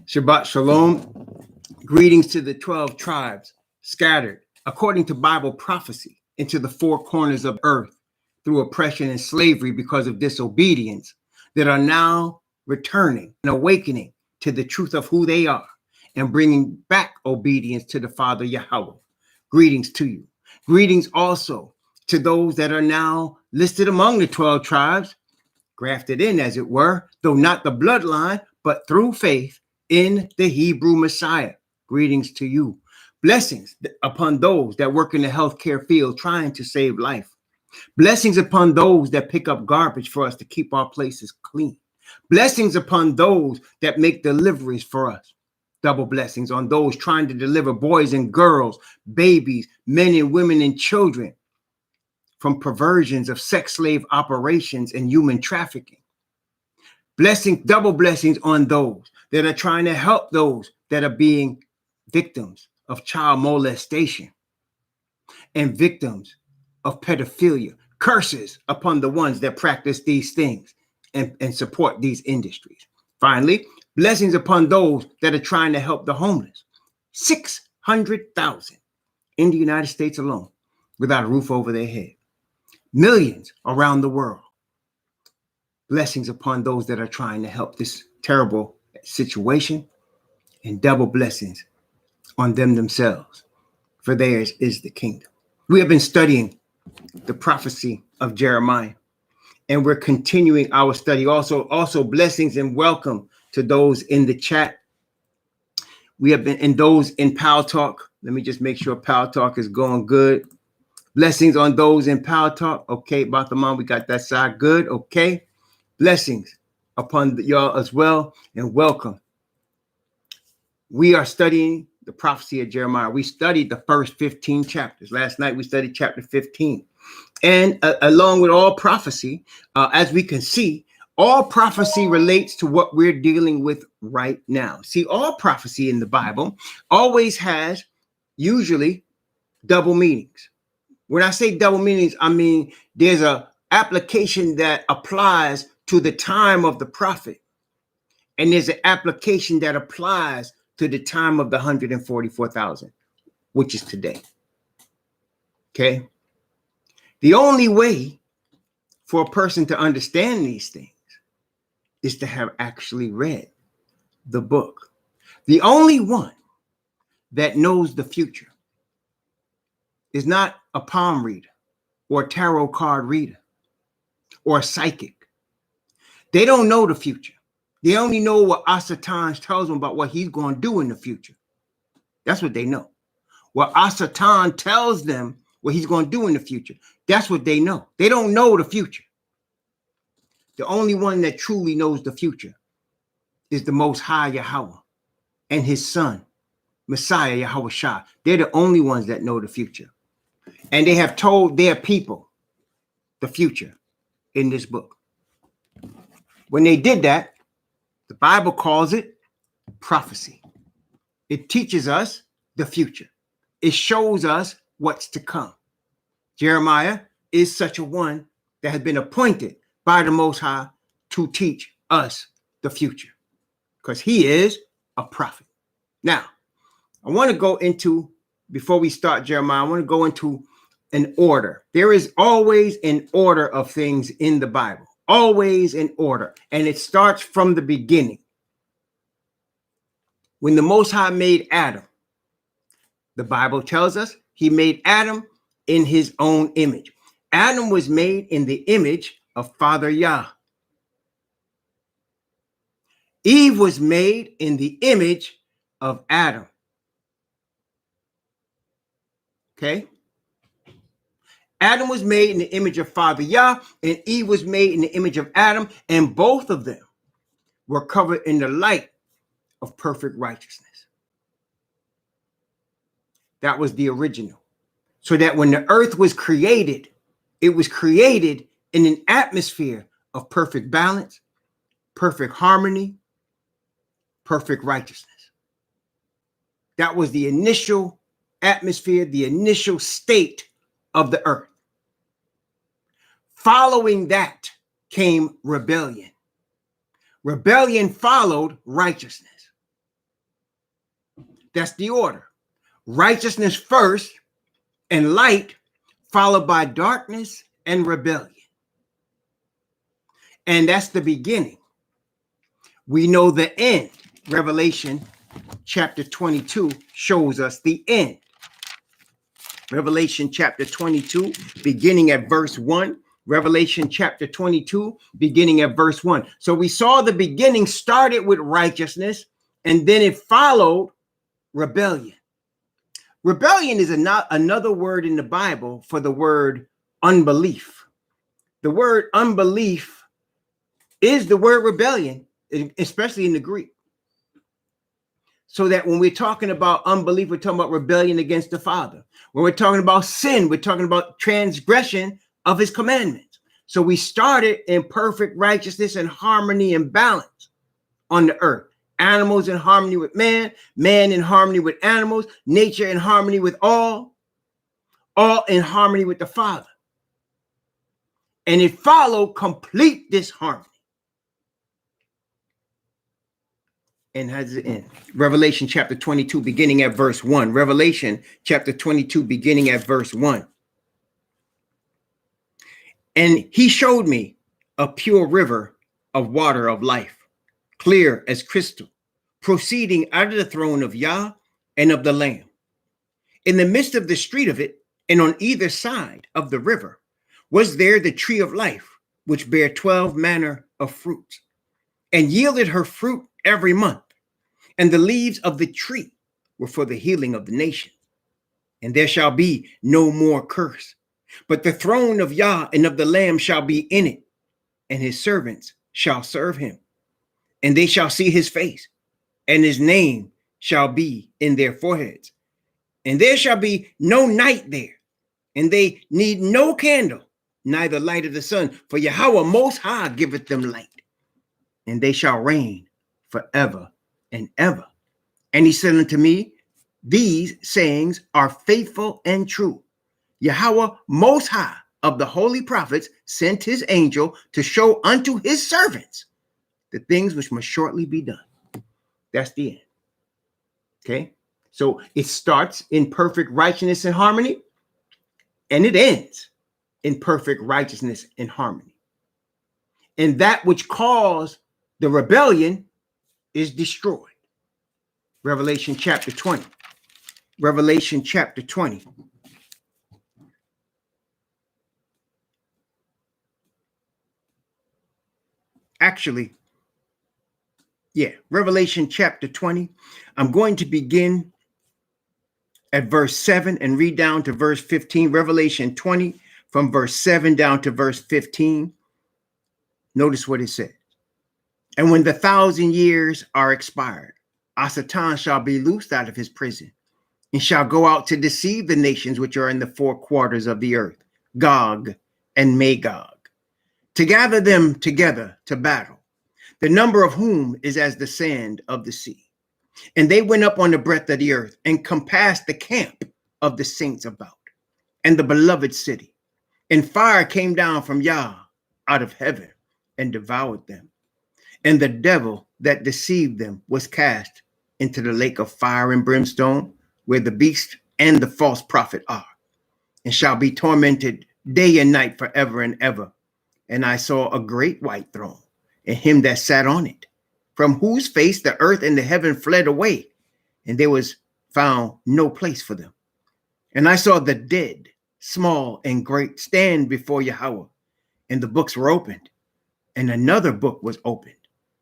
Shabbat Shalom. Greetings to the 12 tribes scattered according to Bible prophecy into the four corners of earth through oppression and slavery because of disobedience that are now returning and awakening to the truth of who they are and bringing back obedience to the Father Yahweh. Greetings to you. Greetings also to those that are now listed among the 12 tribes, grafted in, as it were, though not the bloodline, but through faith in the Hebrew Messiah. Greetings to you. Blessings upon those that work in the healthcare field trying to save life. Blessings upon those that pick up garbage for us to keep our places clean. Blessings upon those that make deliveries for us. Double blessings on those trying to deliver boys and girls, babies, men and women and children from perversions of sex slave operations and human trafficking. Blessings, double blessings on those that are trying to help those that are being victims of child molestation and victims of pedophilia. Curses upon the ones that practice these things and support these industries. Finally, blessings upon those that are trying to help the homeless. 600,000 in the United States alone without a roof over their head. Millions around the world. Blessings upon those that are trying to help this terrible situation, and double blessings on them themselves, for theirs is the kingdom. We have been studying the prophecy of Jeremiah, and we're continuing our study. Also blessings and welcome to those in the chat. We have been in those in Power Talk. Let me just make sure Power Talk is going good. Blessings on those in Power Talk. Okay, Bataman, we got that side good. Okay. Blessings upon y'all as well, and welcome. We are studying the prophecy of Jeremiah. We studied the first 15 chapters. Last night we studied chapter 15. And along with all prophecy, as we can see, all prophecy relates to what we're dealing with right now. See, all prophecy in the Bible always has usually double meanings. When I say double meanings, I mean there's a application that applies to the time of the prophet, and there's an application that applies to the time of the 144,000, which is today. Okay. The only way for a person to understand these things is to have actually read the book. The only one that knows the future is not a palm reader or a tarot card reader or a psychic. They don't know the future. They only know what Asatan tells them about what he's going to do in the future. That's what they know. What Asatan tells them what he's going to do in the future. That's what they know. They don't know the future. The only one that truly knows the future is the Most High Yahweh and his son, Messiah Yahweh Shah. They're the only ones that know the future. And they have told their people the future in this book. When they did that, the Bible calls it prophecy. It teaches us the future. It shows us what's to come. Jeremiah is such a one that has been appointed by the Most High to teach us the future, because he is a prophet. Now, I want to go into, before we start Jeremiah, I want to go into an order. There is always an order of things in the Bible, always an order, and it starts from the beginning. When the Most High made Adam, the Bible tells us he made Adam in his own image. Adam was made in the image of Father Yah. Eve was made in the image of Adam. Okay? Adam was made in the image of Father Yah, and Eve was made in the image of Adam, and both of them were covered in the light of perfect righteousness. That was the original. So that when the earth was created, it was created in an atmosphere of perfect balance, perfect harmony, perfect righteousness. That was the initial atmosphere, the initial state of the earth. Following that came rebellion. Rebellion followed righteousness. That's the order. Righteousness first and light, followed by darkness and rebellion. And that's the beginning. We know the end. Revelation chapter 22 shows us the end. Revelation chapter 22, beginning at verse 1. Revelation chapter 22, beginning at verse 1. So we saw the beginning started with righteousness, and then it followed rebellion. Rebellion is another word in the Bible for the word unbelief. The word unbelief is the word rebellion, especially in the Greek. So that when we're talking about unbelief, we're talking about rebellion against the Father. When we're talking about sin, we're talking about transgression of his commandments. So we started in perfect righteousness and harmony and balance on the earth. Animals in harmony with man, man in harmony with animals, nature in harmony with all in harmony with the Father. And it followed complete disharmony. And how does it end? Revelation chapter 22, beginning at verse 1. Revelation chapter 22, beginning at verse 1. And he showed me a pure river of water of life, clear as crystal, proceeding out of the throne of Yah and of the Lamb. In the midst of the street of it, and on either side of the river, was there the tree of life, which bare 12 manner of fruits, and yielded her fruit every month. And the leaves of the tree were for the healing of the nation. And there shall be no more curse, but the throne of Yah and of the Lamb shall be in it, and his servants shall serve him. And they shall see his face, and his name shall be in their foreheads. And there shall be no night there, and they need no candle, neither light of the sun, for Yahweh Most High giveth them light, and they shall reign forever and ever. And he said unto me, these sayings are faithful and true. Yahweh Most High of the holy prophets sent his angel to show unto his servants the things which must shortly be done. That's the end. Okay. So it starts in perfect righteousness and harmony, and it ends in perfect righteousness and harmony. And that which caused the rebellion is destroyed. Revelation chapter 20. Revelation chapter 20. Actually, Revelation chapter 20. I'm going to begin at verse 7 and read down to verse 15. Revelation 20 from verse 7 down to verse 15. Notice what it says. And when the 1,000 years are expired, Satan shall be loosed out of his prison, and shall go out to deceive the nations which are in the four quarters of the earth, Gog and Magog, to gather them together to battle, the number of whom is as the sand of the sea. And they went up on the breadth of the earth, and compassed the camp of the saints about, and the beloved city. And fire came down from Yah out of heaven, and devoured them. And the devil that deceived them was cast into the lake of fire and brimstone, where the beast and the false prophet are, and shall be tormented day and night forever and ever. And I saw a great white throne, and him that sat on it, from whose face the earth and the heaven fled away, and there was found no place for them. And I saw the dead, small and great, stand before Yahweh, and the books were opened, and another book was opened,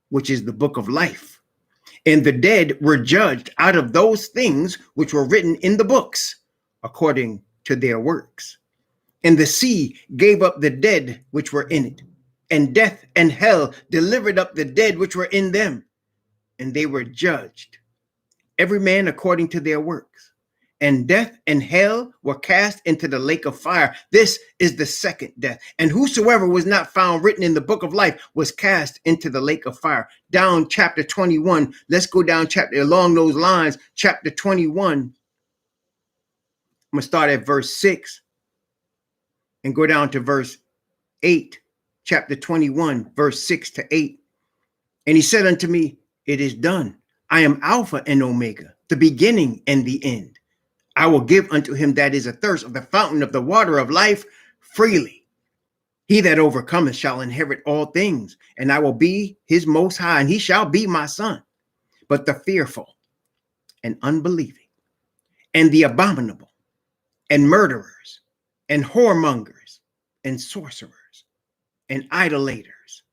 which is the book of life. And the dead were judged out of those things which were written in the books, according to their works. And the sea gave up the dead which were in it, and death and hell delivered up the dead which were in them. And they were judged, every man according to their works. And death and hell were cast into the lake of fire. This is the second death. And whosoever was not found written in the book of life was cast into the lake of fire. Down chapter 21. Let's go down along those lines. Chapter 21. I'm going to start at verse 6 and go down to verse 8. Chapter 21, verse 6 to 8. And he said unto me, it is done. I am Alpha and Omega, the beginning and the end. I will give unto him that is athirst of the fountain of the water of life freely. He that overcometh shall inherit all things, and I will be his most high, and he shall be my son. But the fearful and unbelieving, and the abominable, and murderers, and whoremongers, and sorcerers, and idolaters,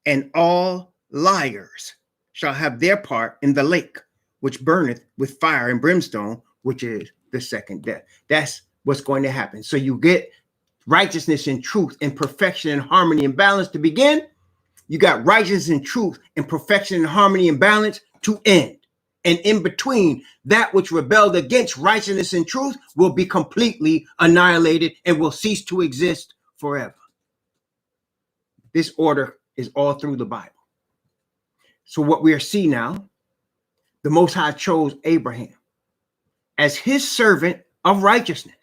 and all liars shall have their part in the lake, which burneth with fire and brimstone, which is the second death. That's what's going to happen. So you get righteousness and truth and perfection and harmony and balance to begin. You got righteousness and truth and perfection and harmony and balance to end. And in between, that which rebelled against righteousness and truth will be completely annihilated and will cease to exist forever. This order is all through the Bible. So what we are seeing now, the Most High chose Abraham as his servant of righteousness.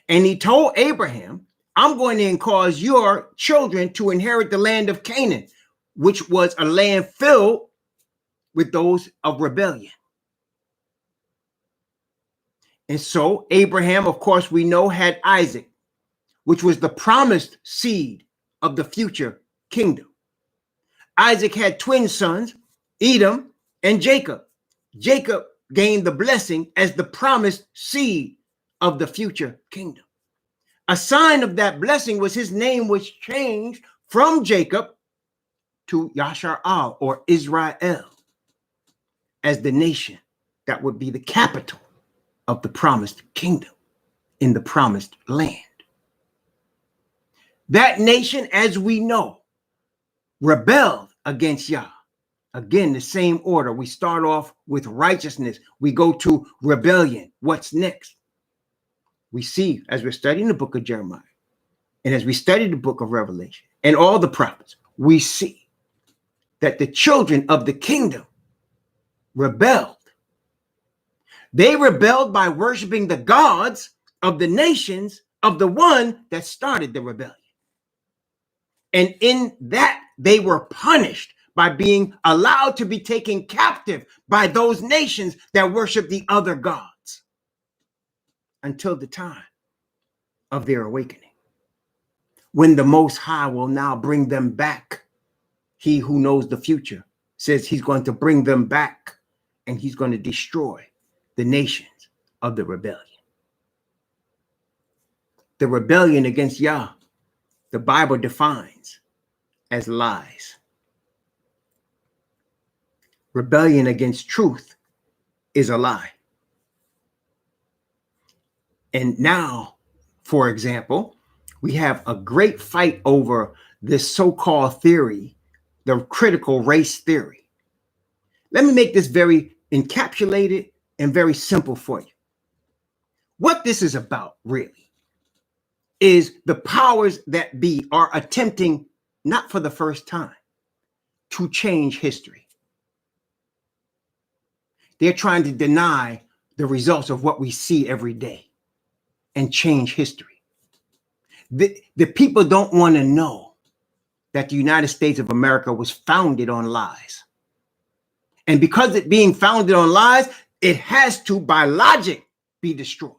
And he told Abraham, I'm going to cause your children to inherit the land of Canaan, which was a land filled with those of rebellion. And so Abraham, of course, we know, had Isaac, which was the promised seed of the future kingdom. Isaac had twin sons, Edom and Jacob. Jacob gained the blessing as the promised seed of the future kingdom. A sign of that blessing was his name was changed from Jacob to Yashar'al, or Israel, as the nation that would be the capital of the promised kingdom in the promised land. That nation, as we know, rebelled against Yah. Again, the same order. We start off with righteousness. We go to rebellion. What's next? We see, as we're studying the book of Jeremiah, and as we study the book of Revelation, and all the prophets, we see that the children of the kingdom rebelled. They rebelled by worshiping the gods of the nations of the one that started the rebellion. And in that, they were punished by being allowed to be taken captive by those nations that worship the other gods until the time of their awakening, when the Most High will now bring them back. He who knows the future says he's going to bring them back, and he's going to destroy the nations of the rebellion. The rebellion against Yah, the Bible defines as lies. Rebellion against truth is a lie. And now, for example, we have a great fight over this so-called theory, the critical race theory. Let me make this very encapsulated and very simple for you. What this is about, really, is the powers that be are attempting, not for the first time, to change history. They're trying to deny the results of what we see every day and change history. The people don't want to know that the United States of America was founded on lies. And because it being founded on lies, it has to, by logic, be destroyed.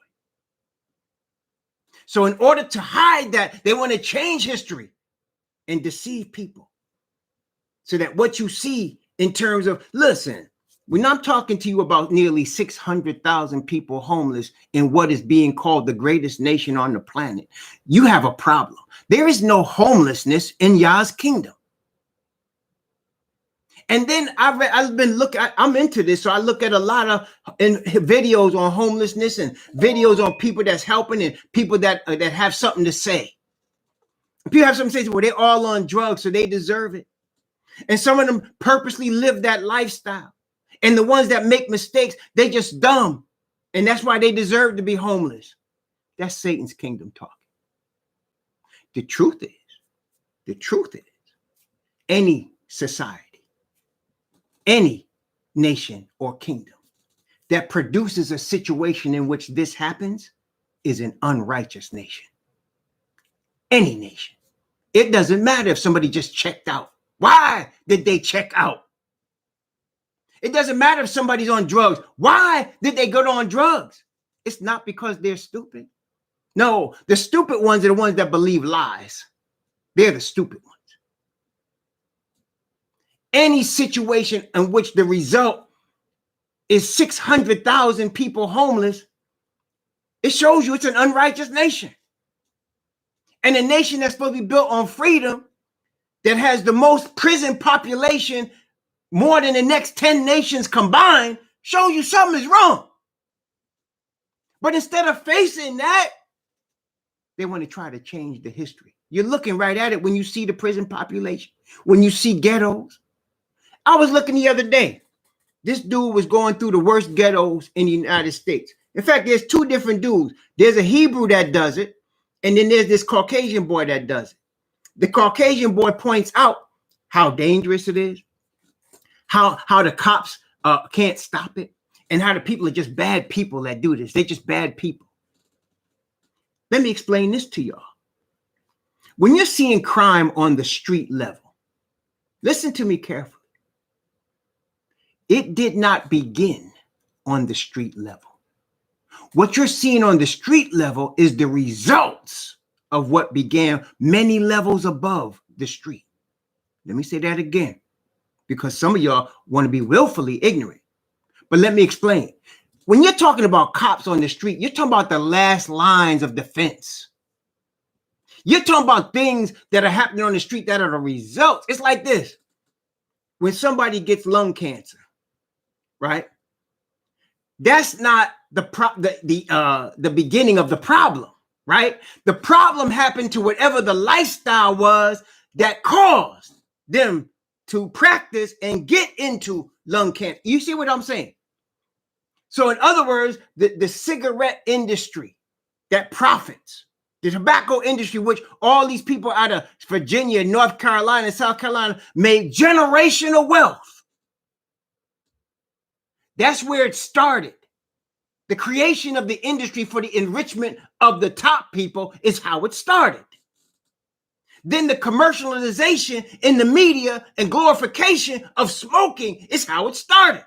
So in order to hide that, they want to change history and deceive people. So that what you see in terms of, listen, when I'm talking to you about nearly 600,000 people homeless in what is being called the greatest nation on the planet, you have a problem. There is no homelessness in Yah's kingdom. And then I've been looking, I'm into this, so I look at a lot of videos on homelessness and videos on people that's helping and people that have something to say. People have something to say, well, they're all on drugs, so they deserve it. And some of them purposely live that lifestyle. And the ones that make mistakes, they just dumb. And that's why they deserve to be homeless. That's Satan's kingdom talking. The truth is, any society, any nation or kingdom that produces a situation in which this happens is an unrighteous nation. Any nation. It doesn't matter if somebody just checked out. Why did they check out? It doesn't matter if somebody's on drugs. Why did they go on drugs? It's not because they're stupid. No, the stupid ones are the ones that believe lies. They're the stupid ones. Any situation in which the result is 600,000 people homeless, it shows you it's an unrighteous nation. And a nation that's supposed to be built on freedom, that has the most prison population, more than the next 10 nations combined, shows you something is wrong. But instead of facing that, they want to try to change the history. You're looking right at it when you see the prison population, when you see ghettos. I was looking the other day. This dude was going through the worst ghettos in the United States. In fact, there's two different dudes. There's a Hebrew that does it, and then there's this Caucasian boy that does it. The Caucasian boy points out how dangerous it is, how the cops can't stop it, and how the people are just bad people that do this. They're just bad people. Let me explain this to y'all. When you're seeing crime on the street level, listen to me carefully. It did not begin on the street level. What you're seeing on the street level is the results of what began many levels above the street. Let me say that again, because some of y'all want to be willfully ignorant. But let me explain. When you're talking about cops on the street, you're talking about the last lines of defense. You're talking about things that are happening on the street that are the results. It's like this. When somebody gets lung cancer, right? That's not the beginning of the problem, right? The problem happened to whatever the lifestyle was that caused them to practice and get into lung cancer. You see what I'm saying? So in other words, the cigarette industry that profits, the tobacco industry, which all these people out of Virginia, North Carolina, South Carolina made generational wealth. That's where it started. The creation of the industry for the enrichment of the top people is how it started. Then the commercialization in the media and glorification of smoking is how it started.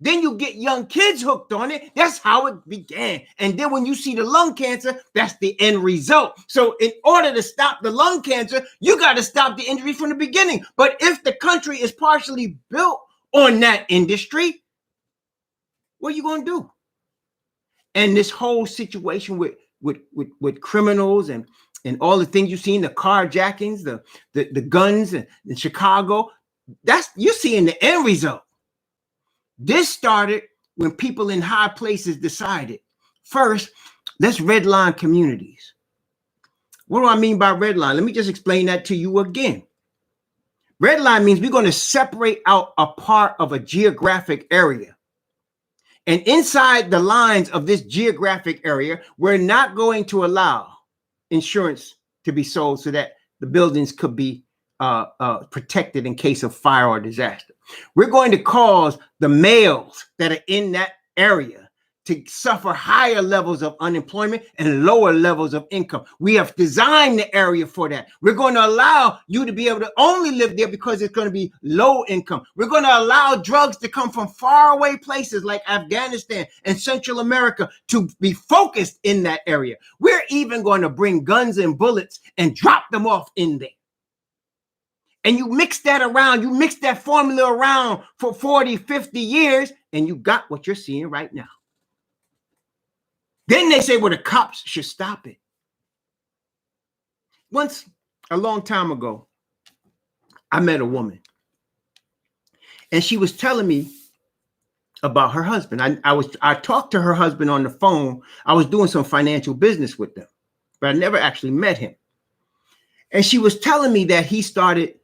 Then you get young kids hooked on it. That's how it began. And then when you see the lung cancer, that's the end result. So in order to stop the lung cancer, you got to stop the injury from the beginning. But if the country is partially built on that industry, what are you going to do? And this whole situation with criminals and all the things you've seen, the carjackings, the guns in Chicago, you're seeing the end result. This started when people in high places decided, first, let's redline communities. What do I mean by redline? Let me just explain that to you again. Redline means we're going to separate out a part of a geographic area. And inside the lines of this geographic area, we're not going to allow insurance to be sold so that the buildings could be protected in case of fire or disaster. We're going to cause the males that are in that area to suffer higher levels of unemployment and lower levels of income. We have designed the area for that. We're going to allow you to be able to only live there because it's going to be low income. We're going to allow drugs to come from faraway places like Afghanistan and Central America to be focused in that area. We're even going to bring guns and bullets and drop them off in there. And you mix that around, you mix that formula around for 40, 50 years, and you got what you're seeing right now. Then they say, well, the cops should stop it. Once, a long time ago, I met a woman. And she was telling me about her husband. I talked to her husband on the phone. I was doing some financial business with them, but I never actually met him. And she was telling me that he started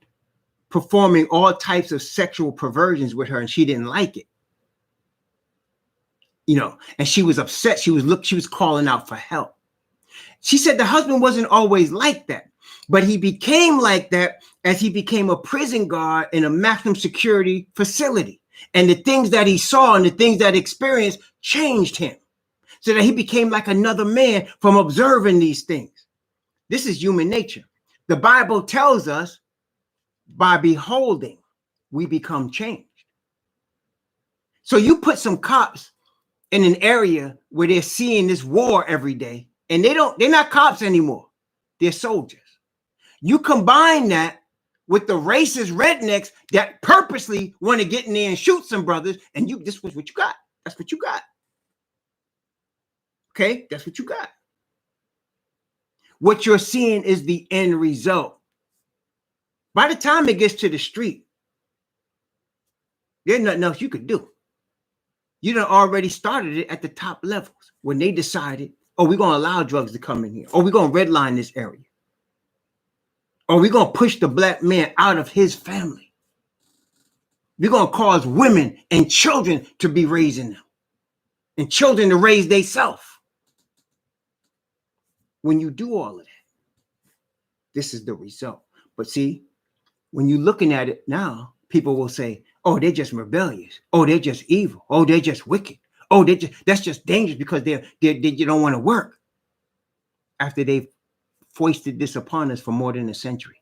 performing all types of sexual perversions with her, and she didn't like it. You know, and she was upset. She was calling out for help. She said the husband wasn't always like that, but he became like that as he became a prison guard in a maximum security facility. And the things that he saw and the things that he experienced changed him so that he became like another man from observing these things. This is human nature. The Bible tells us by beholding, we become changed. So you put some cops in an area where they're seeing this war every day, and they're not cops anymore. They're soldiers. You combine that with the racist rednecks that purposely want to get in there and shoot some brothers, and this was what you got. That's what you got. Okay, that's what you got. What you're seeing is the end result. By the time it gets to the street, there's nothing else you could do. You done already started it at the top levels when they decided, oh, we're going to allow drugs to come in here, or we're going to redline this area, or we're going to push the black man out of his family. We're going to cause women and children to be raising them, and children to raise themselves. When you do all of that, this is the result. But see, when you're looking at it now, people will say, oh, they're just rebellious. Oh, they're just evil. Oh, they're just wicked. Oh, that's just dangerous because they don't want to work. After they've foisted this upon us for more than a century.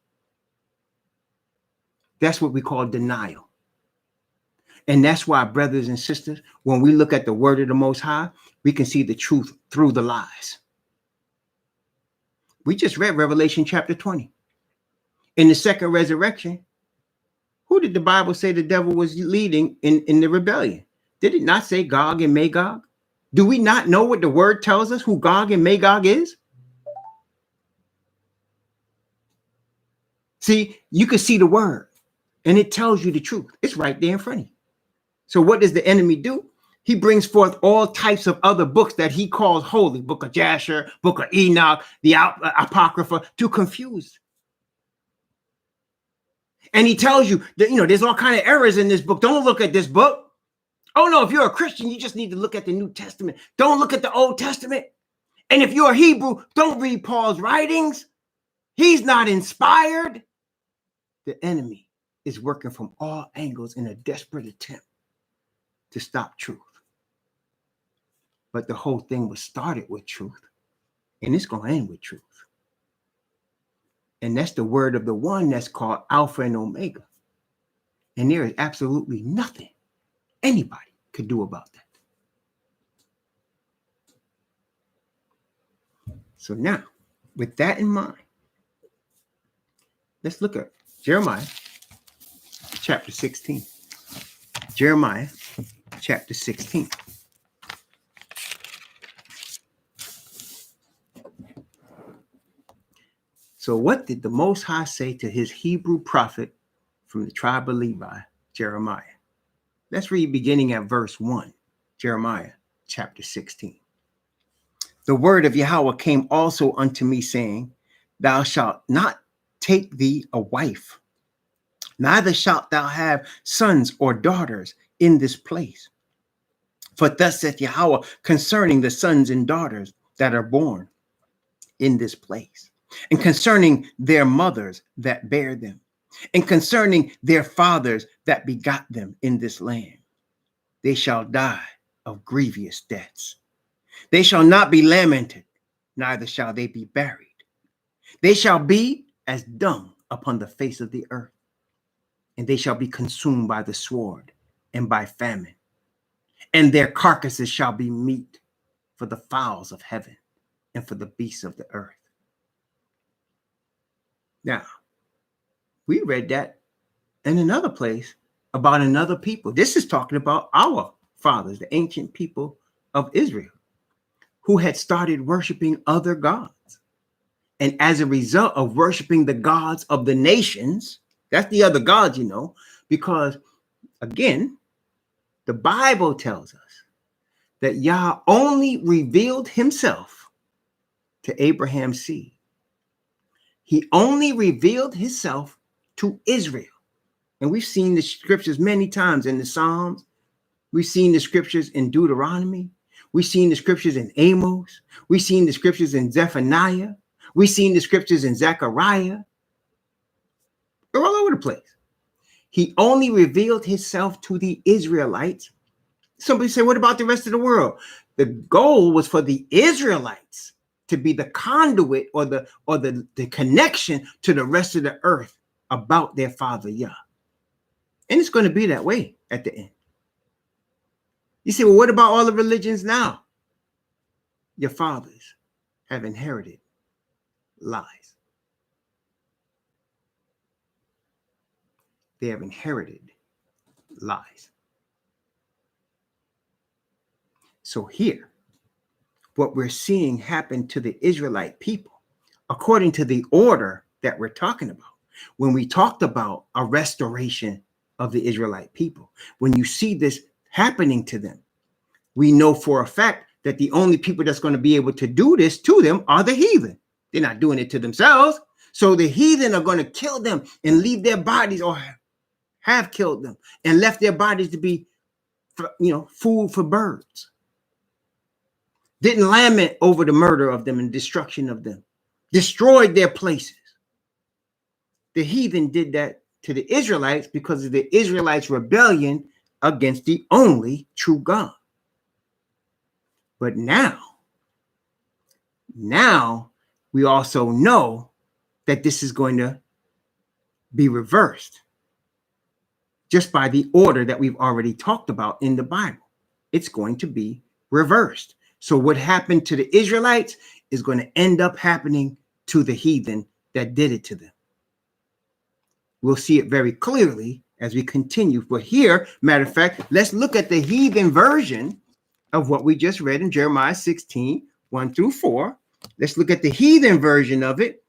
That's what we call denial. And that's why, brothers and sisters, when we look at the word of the Most High, we can see the truth through the lies. We just read Revelation chapter 20. In the second resurrection, who did the Bible say the devil was leading in the rebellion? Did it not say Gog and Magog? Do we not know what the word tells us, who Gog and Magog is? See, you can see the word, and it tells you the truth. It's right there in front of you. So what does the enemy do? He brings forth all types of other books that he calls holy, Book of Jasher, Book of Enoch, the Apocrypha, to confuse. And he tells you that, there's all kinds of errors in this book. Don't look at this book. Oh, no, if you're a Christian, you just need to look at the New Testament. Don't look at the Old Testament. And if you're a Hebrew, don't read Paul's writings. He's not inspired. The enemy is working from all angles in a desperate attempt to stop truth. But the whole thing was started with truth, and it's going to end with truth. And that's the word of the one that's called Alpha and Omega. And there is absolutely nothing anybody could do about that. So now, with that in mind, let's look at Jeremiah chapter 16. Jeremiah chapter 16. So what did the Most High say to his Hebrew prophet from the tribe of Levi, Jeremiah? Let's read beginning at verse 1, Jeremiah chapter 16. The word of Yahweh came also unto me, saying, thou shalt not take thee a wife, neither shalt thou have sons or daughters in this place. For thus saith Yahweh concerning the sons and daughters that are born in this place, and concerning their mothers that bear them, and concerning their fathers that begot them in this land. They shall die of grievous deaths. They shall not be lamented, neither shall they be buried. They shall be as dung upon the face of the earth, and they shall be consumed by the sword and by famine. And their carcasses shall be meat for the fowls of heaven and for the beasts of the earth. Now, we read that in another place about another people. This is talking about our fathers, the ancient people of Israel, who had started worshiping other gods. And as a result of worshiping the gods of the nations, that's the other gods, because again, the Bible tells us that Yah only revealed himself to Abraham's seed. He only revealed himself to Israel. And we've seen the scriptures many times in the Psalms. We've seen the scriptures in Deuteronomy. We've seen the scriptures in Amos. We've seen the scriptures in Zephaniah. We've seen the scriptures in Zechariah. They're all over the place. He only revealed himself to the Israelites. Somebody say, what about the rest of the world? The goal was for the Israelites to be the conduit or the connection to the rest of the earth about their Father Yah. And it's going to be that way at the end. You say, well, what about all the religions now? Your fathers have inherited lies. They have inherited lies. So here, what we're seeing happen to the Israelite people, according to the order that we're talking about, when we talked about a restoration of the Israelite people, when you see this happening to them, we know for a fact that the only people that's going to be able to do this to them are the heathen. They're not doing it to themselves. So the heathen are going to kill them and leave their bodies, or have killed them and left their bodies to be, food for birds. Didn't lament over the murder of them and destruction of them. Destroyed their places. The heathen did that to the Israelites because of the Israelites' rebellion against the only true God. But now we also know that this is going to be reversed just by the order that we've already talked about in the Bible. It's going to be reversed. So what happened to the Israelites is going to end up happening to the heathen that did it to them. We'll see it very clearly as we continue. But here, matter of fact, let's look at the heathen version of what we just read in Jeremiah 16, 1-4. Let's look at the heathen version of it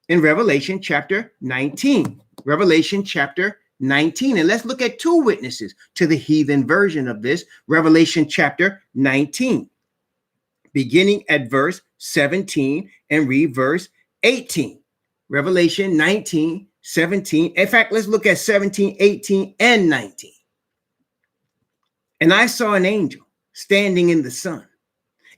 in Revelation chapter 19. Revelation chapter 19. And let's look at two witnesses to the heathen version of this. Revelation chapter 19, beginning at verse 17 and read verse 18. Revelation 19, 17. In fact, let's look at 17, 18, and 19. And I saw an angel standing in the sun,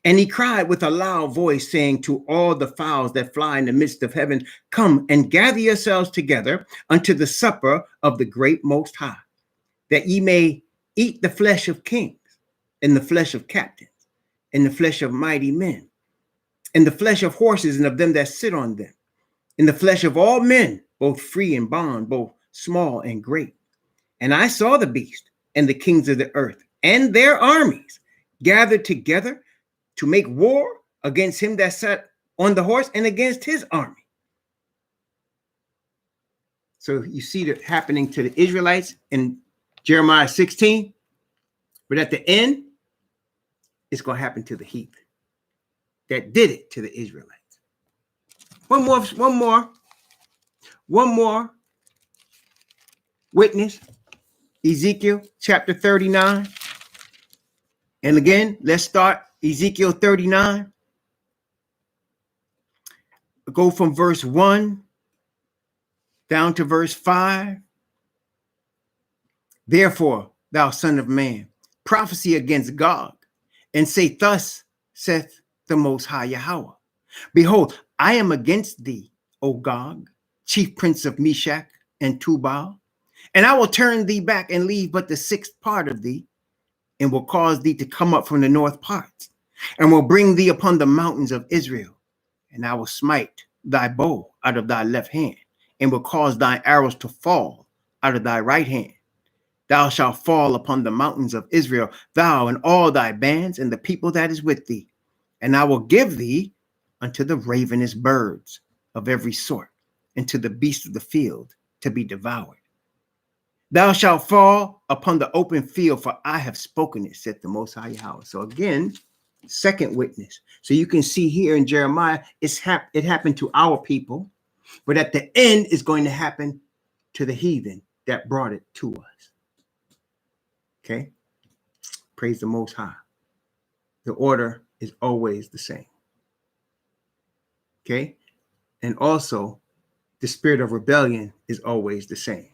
and he cried with a loud voice, saying to all the fowls that fly in the midst of heaven, come and gather yourselves together unto the supper of the great Most High, that ye may eat the flesh of kings, and the flesh of captains, and the flesh of mighty men, and the flesh of horses and of them that sit on them, and the flesh of all men, both free and bond, both small and great. And I saw the beast and the kings of the earth and their armies gathered together to make war against him that sat on the horse and against his army. So you see that happening to the Israelites in Jeremiah 16, but at the end, it's going to happen to the heathen that did it to the Israelites. One more witness, Ezekiel chapter 39. And again, let's start Ezekiel 39. Go from verse 1 down to verse 5. Therefore, thou son of man, prophesy against Gog, and say, thus saith the Most High Yahweh, behold, I am against thee, O Gog, chief prince of Meshach and Tubal, and I will turn thee back and leave but the sixth part of thee, and will cause thee to come up from the north parts, and will bring thee upon the mountains of Israel, and I will smite thy bow out of thy left hand, and will cause thy arrows to fall out of thy right hand. Thou shalt fall upon the mountains of Israel, thou and all thy bands, and the people that is with thee. And I will give thee unto the ravenous birds of every sort, and to the beasts of the field to be devoured. Thou shalt fall upon the open field, for I have spoken it, said the Most High Yahweh. So again, second witness. So you can see here in Jeremiah, it happened to our people, but at the end, it's going to happen to the heathen that brought it to us. Okay? Praise the Most High. The order is always the same. Okay? And also, the spirit of rebellion is always the same.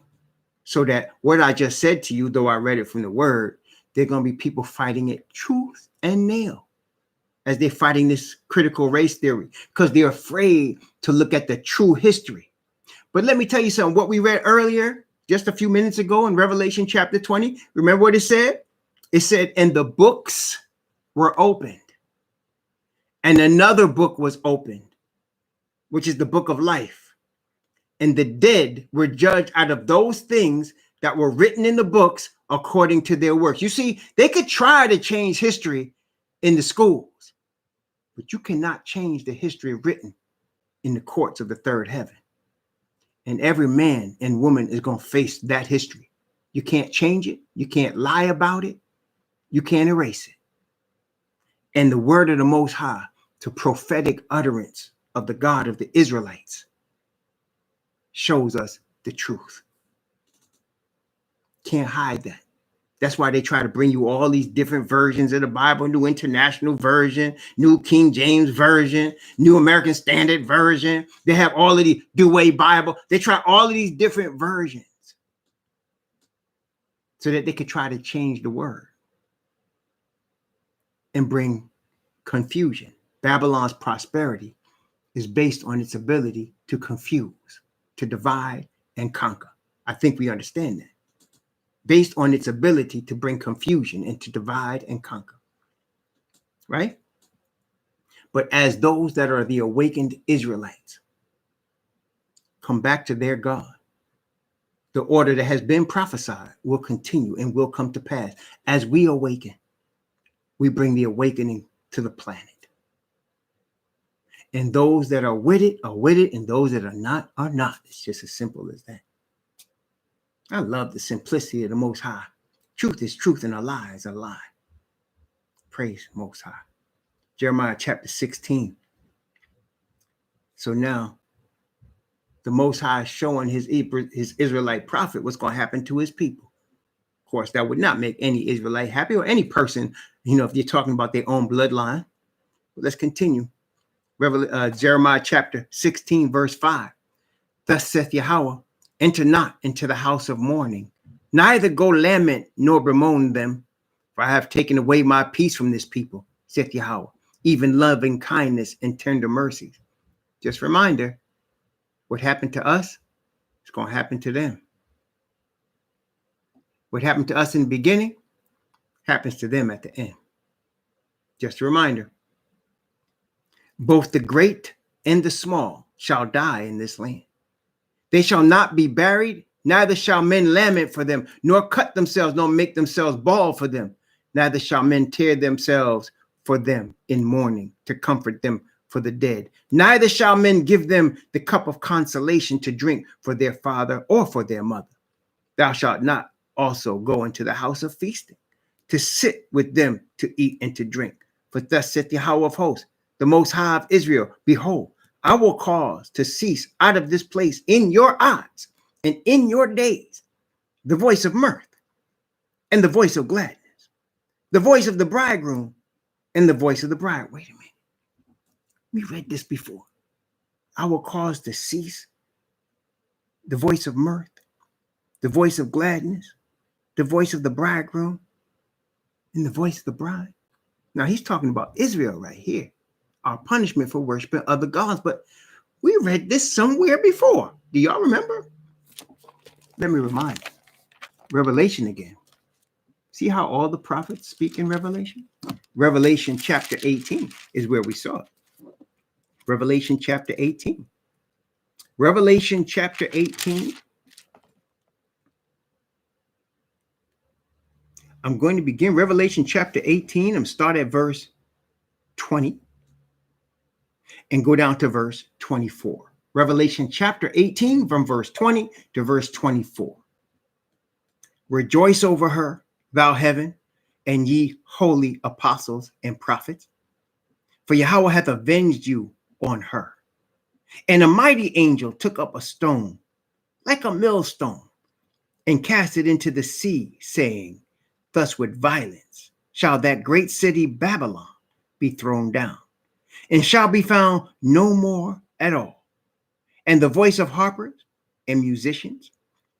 So that what I just said to you, though I read it from the word, there are going to be people fighting it tooth and nail as they're fighting this critical race theory because they're afraid to look at the true history. But let me tell you something. What we read earlier, just a few minutes ago in Revelation chapter 20, remember what it said? It said, and the books were opened, and another book was opened, which is the book of life. And the dead were judged out of those things that were written in the books according to their works. You see, they could try to change history in the schools, but you cannot change the history written in the courts of the third heaven. And every man and woman is going to face that history. You can't change it. You can't lie about it. You can't erase it. And the word of the Most High, to prophetic utterance of the God of the Israelites, shows us the truth. Can't hide that. That's why they try to bring you all these different versions of the Bible, New International Version, New King James Version, New American Standard Version. They have all of the Douay Bible. They try all of these different versions so that they could try to change the word and bring confusion. Babylon's prosperity is based on its ability to confuse, to divide and conquer. I think we understand that. Based on its ability to bring confusion and to divide and conquer. Right? But as those that are the awakened Israelites come back to their God, the order that has been prophesied will continue and will come to pass. As we awaken, we bring the awakening to the planet. And those that are with it, and those that are not, are not. It's just as simple as that. I love the simplicity of the Most High. Truth is truth and a lie is a lie. Praise Most High. Jeremiah chapter 16. So now the Most High is showing his Israelite prophet what's going to happen to his people. Of course, that would not make any Israelite happy or any person, if you're talking about their own bloodline. But let's continue. Jeremiah chapter 16, verse 5. Thus saith Yahweh, enter not into the house of mourning, neither go lament nor bemoan them, for I have taken away my peace from this people, saith Yahweh, even loving kindness and tender mercies. Just a reminder, what happened to us is going to happen to them. What happened to us in the beginning happens to them at the end. Just a reminder. Both the great and the small shall die in this land. They shall not be buried, neither shall men lament for them, nor cut themselves, nor make themselves bald for them. Neither shall men tear themselves for them in mourning, to comfort them for the dead. Neither shall men give them the cup of consolation to drink for their father or for their mother. Thou shalt not also go into the house of feasting, to sit with them to eat and to drink. For thus saith Yahweh of hosts, the Most High of Israel, behold, I will cause to cease out of this place in your eyes and in your days the voice of mirth and the voice of gladness, the voice of the bridegroom and the voice of the bride. Wait a minute. We read this before. I will cause to cease the voice of mirth, the voice of gladness, the voice of the bridegroom and the voice of the bride. Now he's talking about Israel right here. Our punishment for worshiping other gods. But we read this somewhere before. Do y'all remember? Let me remind you. Revelation again. See how all the prophets speak in Revelation? Revelation chapter 18 is where we saw it. Revelation chapter 18. Revelation chapter 18. I'm going to begin Revelation chapter 18. I'm start at verse 20. And go down to verse 24. Revelation chapter 18 from verse 20 to verse 24. Rejoice over her, thou heaven, and ye holy apostles and prophets, for Yahweh hath avenged you on her. And a mighty angel took up a stone, like a millstone, and cast it into the sea, saying, thus with violence shall that great city Babylon be thrown down, and shall be found no more at all. And the voice of harpers and musicians,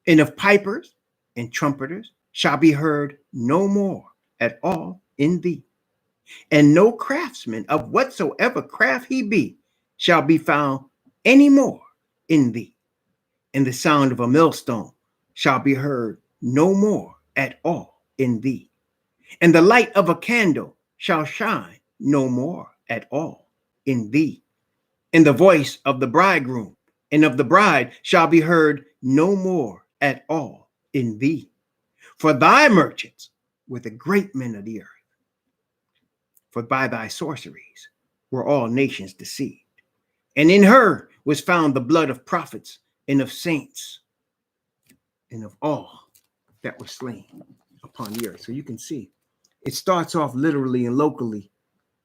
and of pipers and trumpeters shall be heard no more at all in thee. And no craftsman of whatsoever craft he be shall be found any more in thee. And the sound of a millstone shall be heard no more at all in thee. And the light of a candle shall shine no more at all in thee. And the voice of the bridegroom and of the bride shall be heard no more at all in thee. For thy merchants were the great men of the earth. For by thy sorceries were all nations deceived. And in her was found the blood of prophets and of saints and of all that were slain upon the earth. So you can see it starts off literally and locally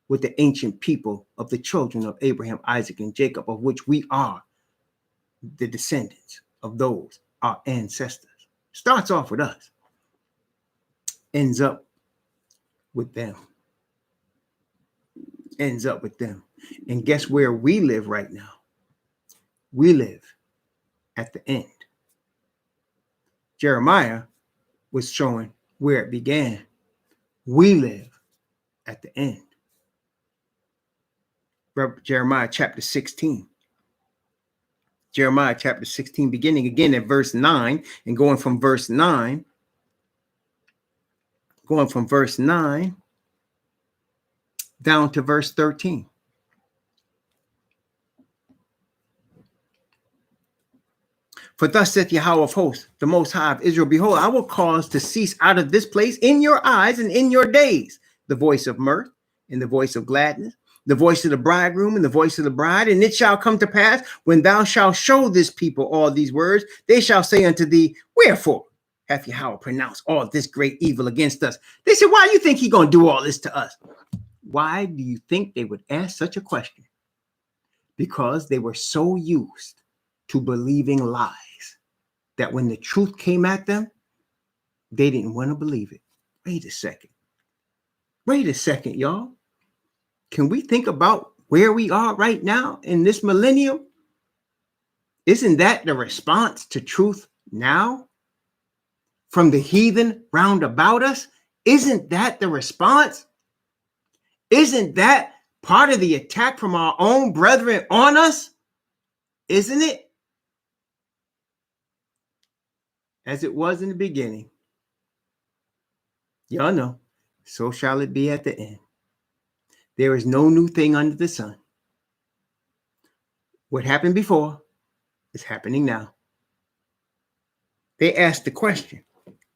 with the ancient people of the children of Abraham, Isaac, and Jacob, of which we are the descendants of those, our ancestors. Starts off with us, ends up with them. Ends up with them. And guess where we live right now? We live at the end. Jeremiah was showing where it began. We live at the end. Jeremiah chapter 16. Jeremiah chapter 16, beginning again at verse 9 and going from verse 9 down to verse 13. For thus saith Yahweh of hosts, the Most High of Israel, behold, I will cause to cease out of this place in your eyes and in your days the voice of mirth and the voice of gladness, the voice of the bridegroom and the voice of the bride. And it shall come to pass, when thou shalt show this people all these words, they shall say unto thee, wherefore hath Yahweh pronounced all this great evil against us? They said, why do you think he's going to do all this to us? Why do you think they would ask such a question? Because they were so used to believing lies that when the truth came at them, they didn't want to believe it. Wait a second, y'all. Can we think about where we are right now in this millennium? Isn't that the response to truth now from the heathen round about us? Isn't that the response? Isn't that part of the attack from our own brethren on us? Isn't it? As it was in the beginning, y'all know, so shall it be at the end. There is no new thing under the sun. What happened before is happening now. They asked the question,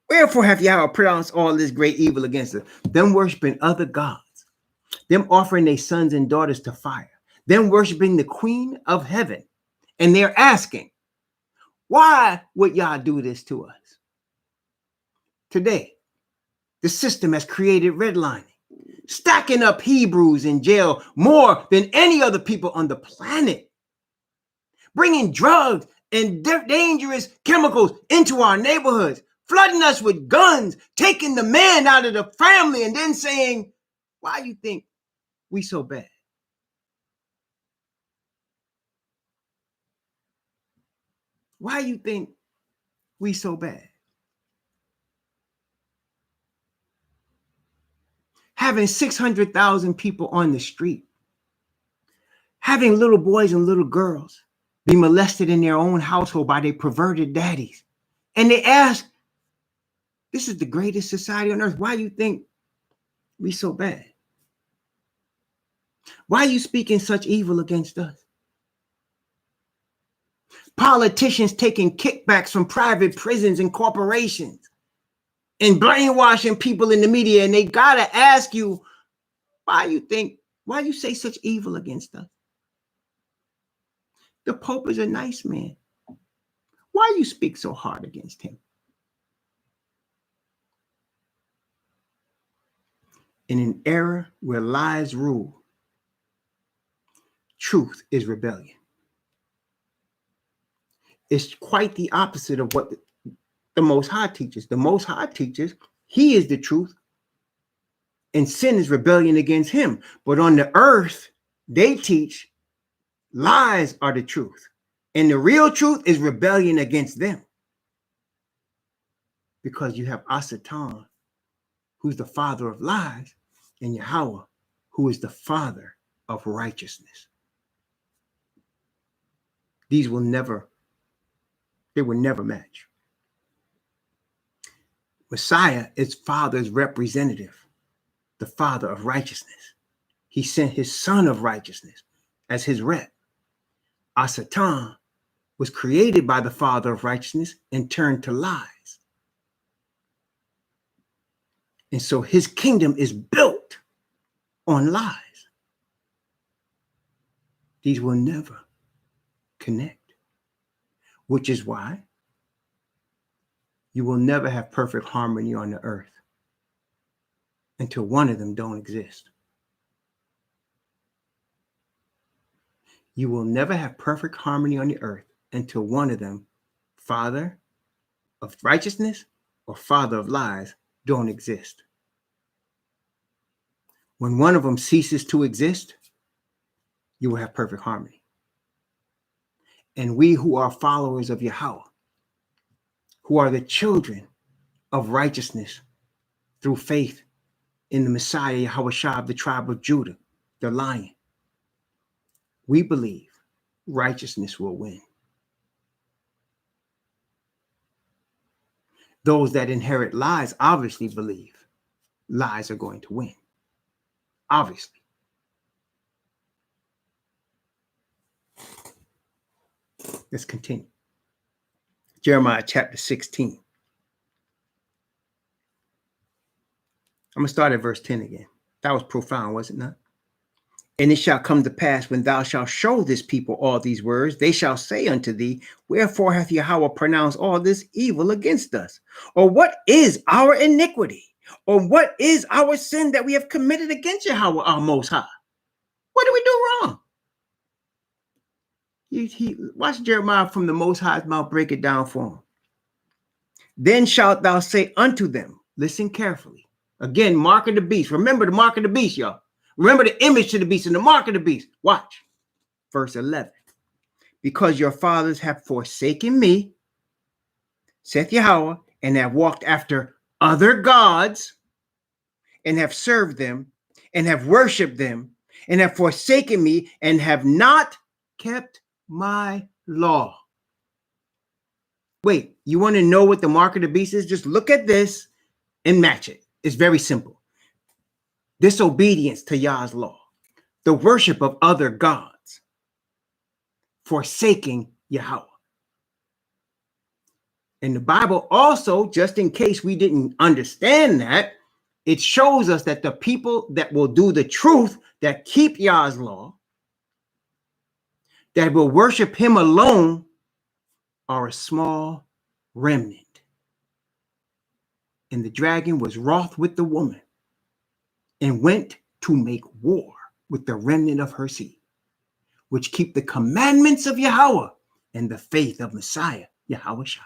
wherefore have Yahweh pronounced all this great evil against us? Them worshiping other gods, them offering their sons and daughters to fire, them worshiping the Queen of Heaven. And they're asking, why would y'all do this to us? Today, the system has created redlining, stacking up Hebrews in jail more than any other people on the planet, bringing drugs and dangerous chemicals into our neighborhoods, flooding us with guns, taking the man out of the family, and then saying, why do you think we so bad? Why you think we so bad? Having 600,000 people on the street, having little boys and little girls be molested in their own household by their perverted daddies. And they ask, this is the greatest society on earth. Why do you think we so bad? Why are you speaking such evil against us? Politicians taking kickbacks from private prisons and corporations and brainwashing people in the media. And they got to ask you, why you say such evil against us? The Pope is a nice man. Why you speak so hard against him? In an era where lies rule, truth is rebellion. It's quite the opposite of what the Most High teaches. The Most High teaches he is the truth and sin is rebellion against him. But on the earth, they teach lies are the truth. And the real truth is rebellion against them. Because you have Asatan, who's the father of lies, and Yahweh, who is the father of righteousness. They will never match. Messiah is Father's representative, the Father of righteousness. He sent his Son of righteousness as his rep. Asatan was created by the Father of righteousness and turned to lies. And so his kingdom is built on lies. These will never connect, which is why you will never have perfect harmony on the earth until one of them don't exist. You will never have perfect harmony on the earth until one of them, father of righteousness or father of lies, don't exist. When one of them ceases to exist, you will have perfect harmony. And we who are followers of Yahweh, who are the children of righteousness through faith in the Messiah, Yahushua of the tribe of Judah, the Lion, we believe righteousness will win. Those that inherit lies obviously believe lies are going to win. Obviously. Let's continue. Jeremiah chapter 16. I'm going to start at verse 10 again. That was profound, was it not? And it shall come to pass when thou shalt show this people all these words, they shall say unto thee, wherefore hath Yahweh pronounced all this evil against us? Or what is our iniquity? Or what is our sin that we have committed against Yahweh our Most High? What did we do wrong? Watch Jeremiah from the Most High's mouth break it down for him. Then shalt thou say unto them, listen carefully. Again, mark of the beast. Remember the mark of the beast, y'all. Remember the image to the beast and the mark of the beast. Watch. Verse 11. Because your fathers have forsaken me, saith Yahweh, and have walked after other gods, and have served them, and have worshipped them, and have forsaken me, and have not kept my law. Wait, you want to know what the mark of the beast is? Just look at this and match it. It's very simple. Disobedience to Yah's law, the worship of other gods, forsaking Yahweh. And the Bible also, just in case we didn't understand that, it shows us that the people that will do the truth, that keep Yah's law, that will worship him alone, are a small remnant. And the dragon was wroth with the woman and went to make war with the remnant of her seed, which keep the commandments of Yahweh and the faith of Messiah, Yahushua.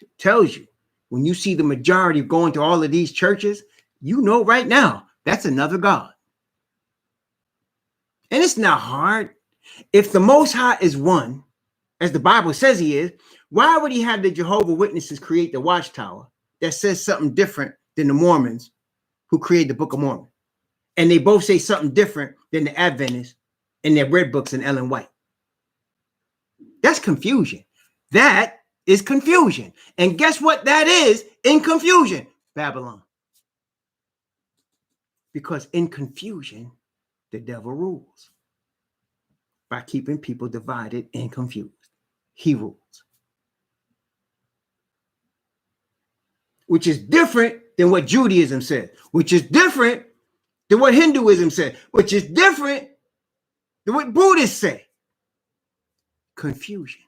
It tells you, when you see the majority going to all of these churches, you know right now, that's another God. And it's not hard. If the Most High is one, as the Bible says he is, why would he have the Jehovah's Witnesses create the Watchtower that says something different than the Mormons who created the Book of Mormon? And they both say something different than the Adventists in their red books and Ellen White. That's confusion. That is confusion. And guess what that is in confusion? Babylon. Because in confusion, the devil rules by keeping people divided and confused. He rules. Which is different than what Judaism said, which is different than what Hinduism said, which is different than what Buddhists say. Confusion.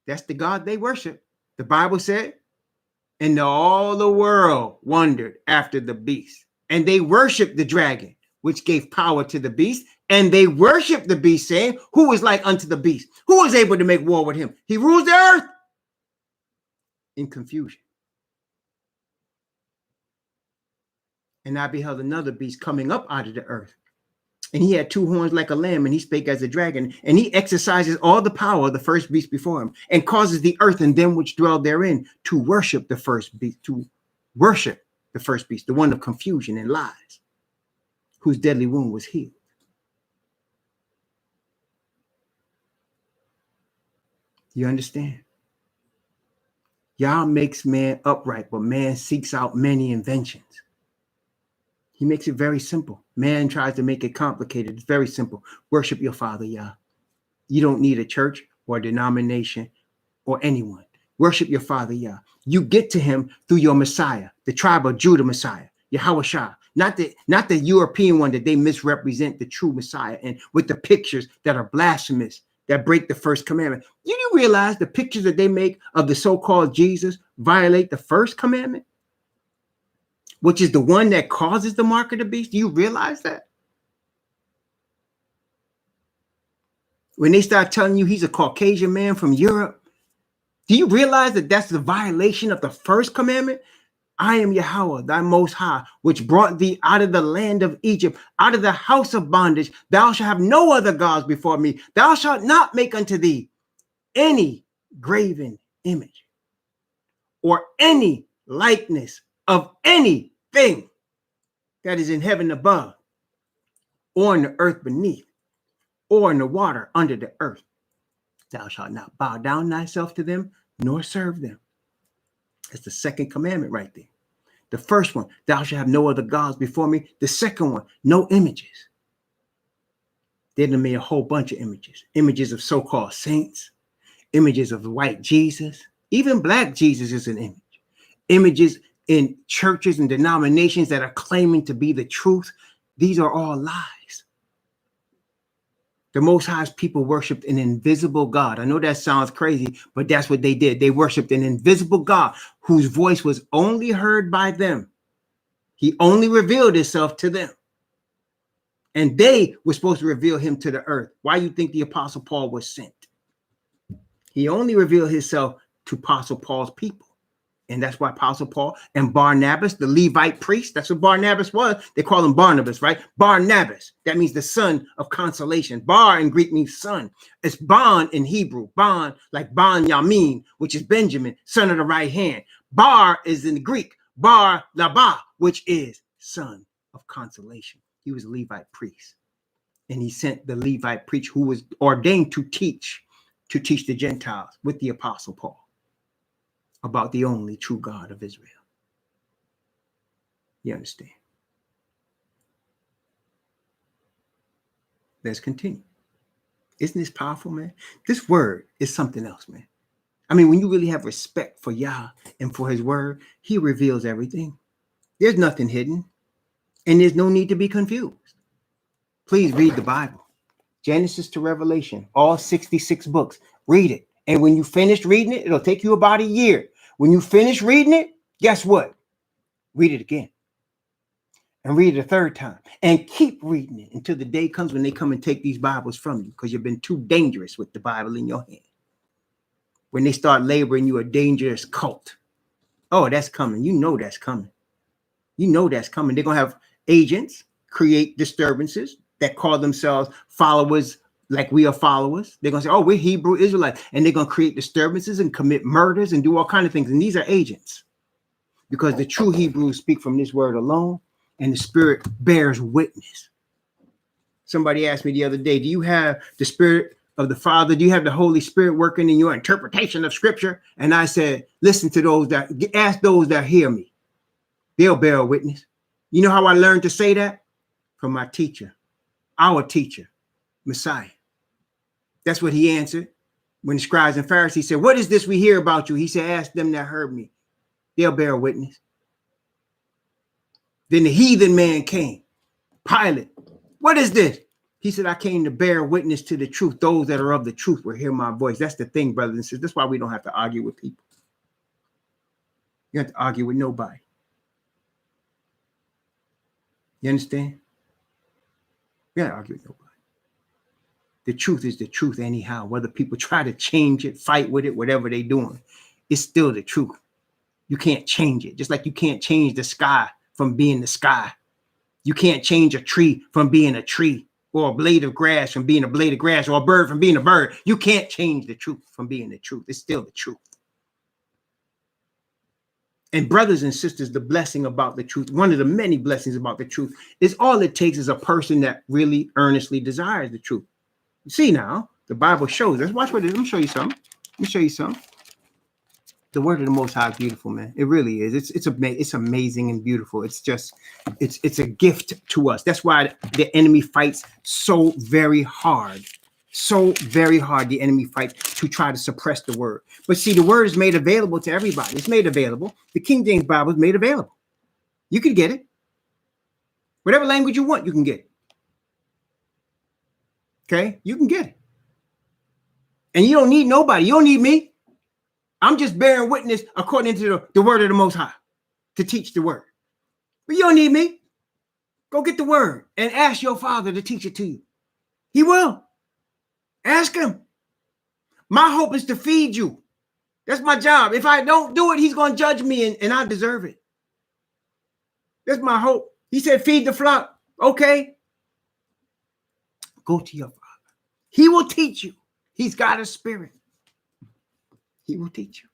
That's the God they worship. The Bible said, and all the world wondered after the beast. And they worshiped the dragon, which gave power to the beast. And they worshiped the beast, saying, who is like unto the beast? Who is able to make war with him? He rules the earth. In confusion. And I beheld another beast coming up out of the earth. And he had two horns like a lamb, and he spake as a dragon. And he exercises all the power of the first beast before him, and causes the earth and them which dwell therein to worship the first beast, the one of confusion and lies, whose deadly wound was healed. You understand? Yah makes man upright, but man seeks out many inventions. He makes it very simple. Man tries to make it complicated. It's very simple. Worship your Father, Yah. You don't need a church or a denomination or anyone. Worship your Father Yah. You get to him through your Messiah, the tribe of Judah Messiah, Yahweh Shah. Not the European one that they misrepresent the true Messiah and with the pictures that are blasphemous, that break the first commandment. Do you realize the pictures that they make of the so-called Jesus violate the first commandment, which is the one that causes the mark of the beast? Do you realize that? When they start telling you he's a Caucasian man from Europe, do you realize that that's the violation of the first commandment? I am Yahweh, thy most high, which brought thee out of the land of Egypt, out of the house of bondage. Thou shalt have no other gods before me. Thou shalt not make unto thee any graven image or any likeness of anything that is in heaven above, or in the earth beneath, or in the water under the earth. Thou shalt not bow down thyself to them, nor serve them. That's the second commandment right there. The first one, thou shalt have no other gods before me. The second one, no images. They done made a whole bunch of images. Images of so-called saints, images of white Jesus, even black Jesus is an image. Images in churches and denominations that are claiming to be the truth. These are all lies. The Most High's people worshiped an invisible God. I know that sounds crazy, but that's what they did. They worshiped an invisible God whose voice was only heard by them. He only revealed himself to them. And they were supposed to reveal him to the earth. Why do you think the Apostle Paul was sent? He only revealed himself to Apostle Paul's people. And that's why Apostle Paul and Barnabas, the Levite priest, that's what Barnabas was. They call him Barnabas, right? Barnabas, that means the son of consolation. Bar in Greek means son. It's Ban in Hebrew. Ban, like Ban Yamin, which is Benjamin, son of the right hand. Bar is in the Greek. Bar Labah, which is son of consolation. He was a Levite priest. And he sent the Levite preacher who was ordained to teach the Gentiles with the Apostle Paul about the only true God of Israel. You understand? Let's continue. Isn't this powerful, man? This word is something else, man. I mean, when you really have respect for Yah and for his word, he reveals everything. There's nothing hidden, and there's no need to be confused. Please read the Bible. Genesis to Revelation, all 66 books. Read it. And when you finish reading it, it'll take you about a year. When you finish reading it, guess what? Read it again. And read it a third time. And keep reading it until the day comes when they come and take these Bibles from you because you've been too dangerous with the Bible in your hand. When they start labeling you a dangerous cult. Oh, that's coming. You know that's coming. You know that's coming. They're going to have agents create disturbances that call themselves followers like we are followers. They're going to say, oh, we're Hebrew Israelites. And they're going to create disturbances and commit murders and do all kinds of things. And these are agents. Because the true Hebrews speak from this word alone. And the Spirit bears witness. Somebody asked me the other day, do you have the Spirit of the Father? Do you have the Holy Spirit working in your interpretation of Scripture? And I said, listen to those that, ask those that hear me. They'll bear witness. You know how I learned to say that? From my teacher, our teacher, Messiah. That's what he answered when the scribes and Pharisees said, what is this we hear about you? He said, ask them that heard me. They'll bear witness. Then the heathen man came. Pilate, what is this? He said, I came to bear witness to the truth. Those that are of the truth will hear my voice. That's the thing, brothers and sisters. That's why we don't have to argue with people. You have to argue with nobody. You understand? You got to argue with nobody. The truth is the truth anyhow. Whether people try to change it, fight with it, whatever they're doing, it's still the truth. You can't change it. Just like you can't change the sky from being the sky. You can't change a tree from being a tree, or a blade of grass from being a blade of grass, or a bird from being a bird. You can't change the truth from being the truth. It's still the truth. And brothers and sisters, the blessing about the truth, one of the many blessings about the truth, is all it takes is a person that really earnestly desires the truth. You see now, the Bible shows us. Watch what it is. Let me show you something. Let me show you something. The word of the Most High is beautiful, man. It really is. It's amazing and beautiful. It's just, it's a gift to us. That's why the enemy fights so very hard So very hard the enemy fights to try to suppress the word. But see, the word is made available to everybody. It's made available. The King James Bible is made available. You can get it. Whatever language you want, you can get it. Okay? You can get it. And you don't need nobody. You don't need me. I'm just bearing witness according to the word of the Most High to teach the word. But you don't need me. Go get the word and ask your Father to teach it to you. He will. Ask him. My hope is to feed you. That's my job. If I don't do it, he's going to judge me and I deserve it. That's my hope. He said, feed the flock. Okay. Go to your Father. He will teach you. He's got a spirit. He will teach you.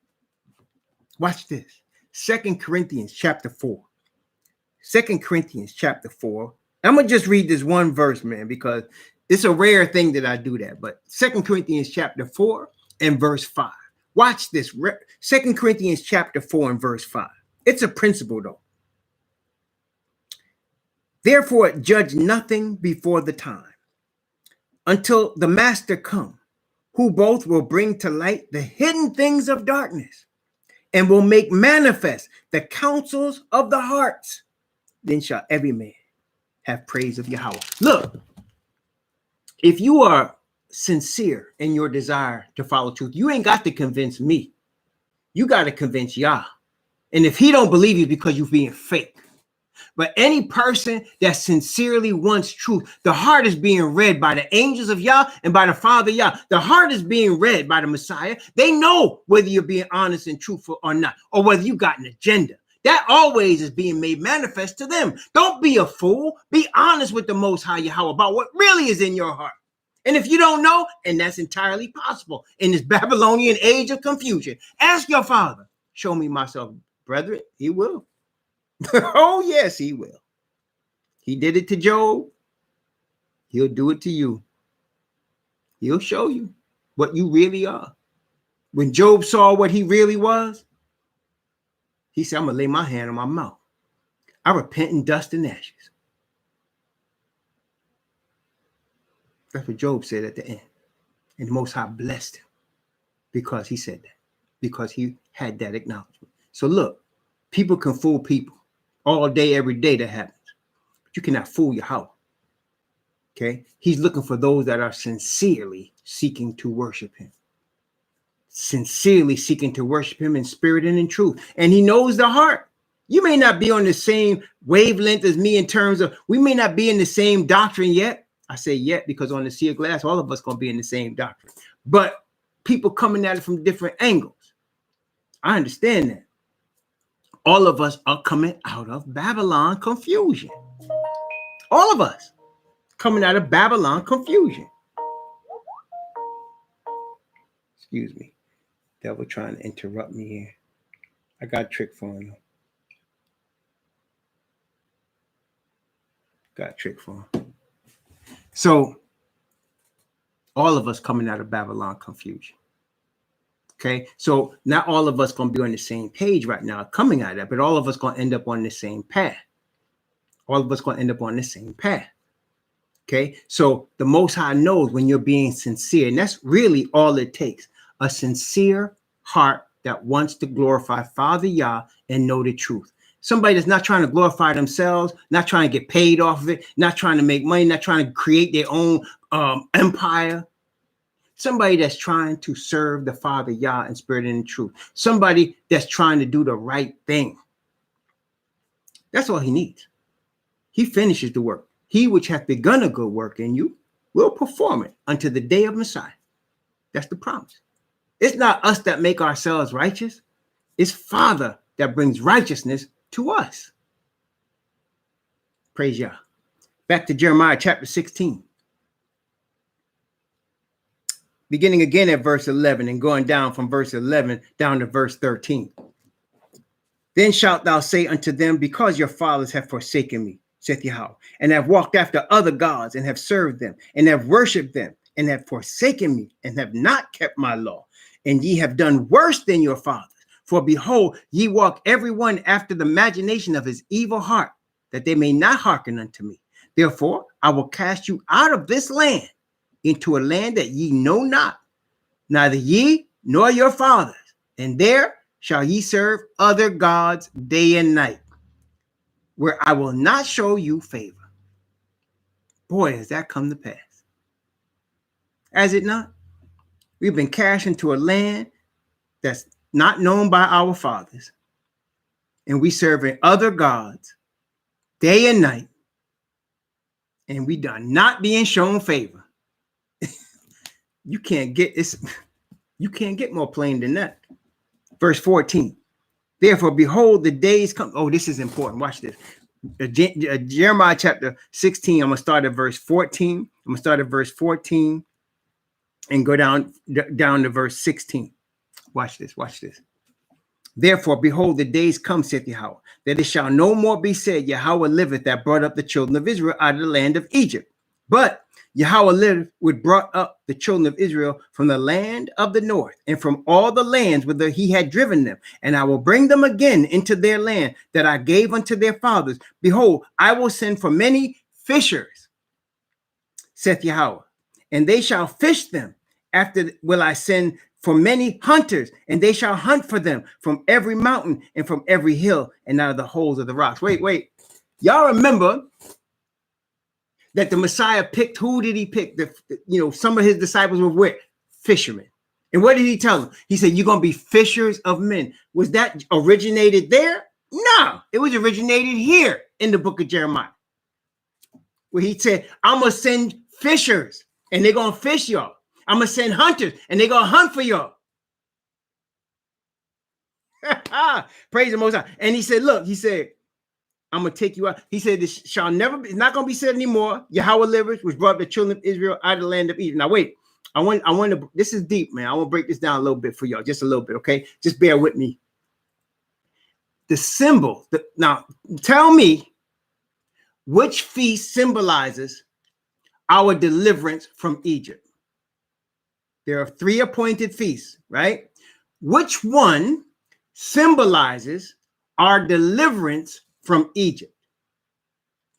Watch this. 2 Corinthians chapter 4. 2 Corinthians chapter 4. I'm going to just read this one verse, man, because it's a rare thing that I do that. But 2 Corinthians chapter 4 and verse 5. Watch this. 2 Corinthians chapter 4 and verse 5. It's a principle, though. Therefore, judge nothing before the time, until the master come, who both will bring to light the hidden things of darkness and will make manifest the counsels of the hearts. Then shall every man have praise of Yahweh. Look, if you are sincere in your desire to follow truth, you ain't got to convince me. You got to convince Yah. And if he don't believe you, because you're being fake. But any person that sincerely wants truth, the heart is being read by the angels of Yah and by the Father Yah. The heart is being read by the Messiah. They know whether you're being honest and truthful or not, or whether you got an agenda. That always is being made manifest to them. Don't be a fool. Be honest with the Most High Yahweh about what really is in your heart. And if you don't know, and that's entirely possible in this Babylonian age of confusion, ask your Father, show me myself, brethren. He will. Oh, yes, he will. He did it to Job. He'll do it to you. He'll show you what you really are. When Job saw what he really was, he said, I'm going to lay my hand on my mouth. I repent in dust and ashes. That's what Job said at the end. And the Most High blessed him because he said that, because he had that acknowledgement. So look, people can fool people all day, every day that happens. But you cannot fool Yahweh. Okay? He's looking for those that are sincerely seeking to worship him. Sincerely seeking to worship him in spirit and in truth. And he knows the heart. You may not be on the same wavelength as me in terms of, we may not be in the same doctrine yet. I say yet because on the sea of glass, all of us going to be in the same doctrine. But people coming at it from different angles. I understand that. All of us are coming out of Babylon confusion. All of us coming out of Babylon confusion. Excuse me. Devil trying to interrupt me here. I got a trick for him. Got a trick for him. So, all of us coming out of Babylon confusion. Okay, so not all of us going to be on the same page right now coming out of that, but all of us going to end up on the same path. All of us going to end up on the same path. Okay, so the Most High knows when you're being sincere, and that's really all it takes. A sincere heart that wants to glorify Father Yah and know the truth. Somebody that's not trying to glorify themselves, not trying to get paid off of it, not trying to make money, not trying to create their own empire. Somebody that's trying to serve the Father Yah in spirit and in truth. Somebody that's trying to do the right thing. That's all he needs. He finishes the work. He which hath begun a good work in you will perform it unto the day of Messiah. That's the promise. It's not us that make ourselves righteous. It's Father that brings righteousness to us. Praise Yah. Back to Jeremiah chapter 16. Beginning again at verse 11 and going down from verse 11 down to verse 13. Then shalt thou say unto them, because your fathers have forsaken me, saith Yahweh, and have walked after other gods, and have served them, and have worshipped them, and have forsaken me, and have not kept my law, and ye have done worse than your fathers. For behold, ye walk every one after the imagination of his evil heart, that they may not hearken unto me. Therefore, I will cast you out of this land, into a land that ye know not, neither ye nor your fathers, and there shall ye serve other gods day and night, where I will not show you favor. Boy, has that come to pass. Has it not? We've been cast into a land that's not known by our fathers, and we serving other gods day and night, and we done not being shown favor. You can't get this. You can't get more plain than that. Verse 14. Therefore, behold, the days come. Oh, this is important. Watch this. Jeremiah chapter 16. I'm going to start at verse 14. I'm going to start at verse 14 and go down to verse 16. Watch this. Watch this. Therefore, behold, the days come, saith Yahweh, that it shall no more be said, Yahweh liveth, that brought up the children of Israel out of the land of Egypt. But Yahweh liveth, which brought up the children of Israel from the land of the north, and from all the lands whither he had driven them. And I will bring them again into their land that I gave unto their fathers. Behold, I will send for many fishers, saith Yahweh, and they shall fish them. After will I send for many hunters, and they shall hunt for them from every mountain and from every hill and out of the holes of the rocks. Wait. Y'all remember that the Messiah picked, who did he pick? Some of his disciples were with fishermen. And what did he tell them? He said, you're going to be fishers of men. Was that originated there? No, it was originated here in the book of Jeremiah, where he said, I'm going to send fishers and they're going to fish y'all. I'm going to send hunters and they're going to hunt for y'all. Praise the Most High. And he said, look, I'm going to take you out. He said, this shall never, it's not going to be said anymore. Yahweh liveth, which brought the children of Israel out of the land of Egypt. Now, wait, I want to, this is deep, man. I want to break this down a little bit for y'all, just a little bit. Okay. Just bear with me. The symbol, now tell me which feast symbolizes our deliverance from Egypt. There are 3 appointed feasts, right? Which one symbolizes our deliverance from Egypt?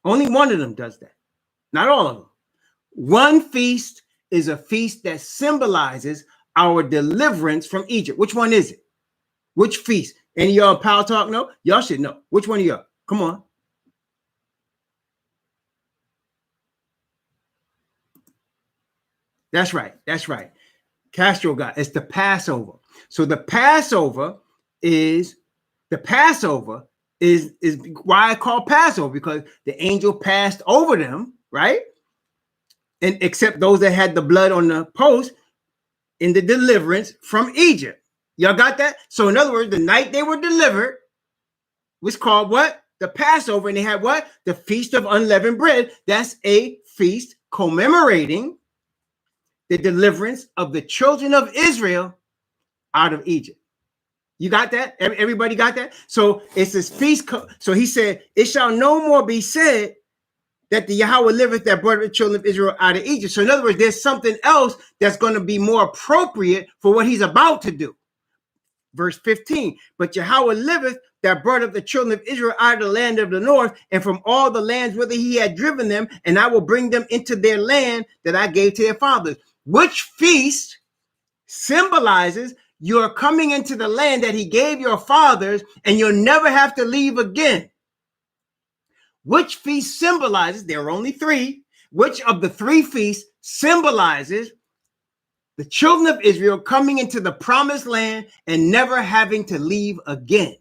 Only one of them does that. Not all of them. One feast is a feast that symbolizes our deliverance from Egypt. Which one is it? Which feast? Any of y'all Power Talk know? Y'all should know. Which one of y'all? Come on. That's right. That's right. Castro got it's the Passover. So the Passover is why I call Passover, because the angel passed over them, right? And except those that had the blood on the post in the deliverance from Egypt. Y'all got that? So in other words, the night they were delivered was called what? The Passover. And they had what? The Feast of Unleavened Bread. That's a feast commemorating the deliverance of the children of Israel out of Egypt. You got that? Everybody got that? So it's this feast. So he said, it shall no more be said that the Yahweh liveth that brought the children of Israel out of Egypt. So in other words, there's something else that's going to be more appropriate for what he's about to do. Verse 15, but Yahweh liveth that brought up the children of Israel out of the land of the north and from all the lands whither he had driven them, and I will bring them into their land that I gave to their fathers. Which feast symbolizes you're coming into the land that he gave your fathers and you'll never have to leave again? Which feast symbolizes, there are only 3, which of the 3 feasts symbolizes the children of Israel coming into the promised land and never having to leave again?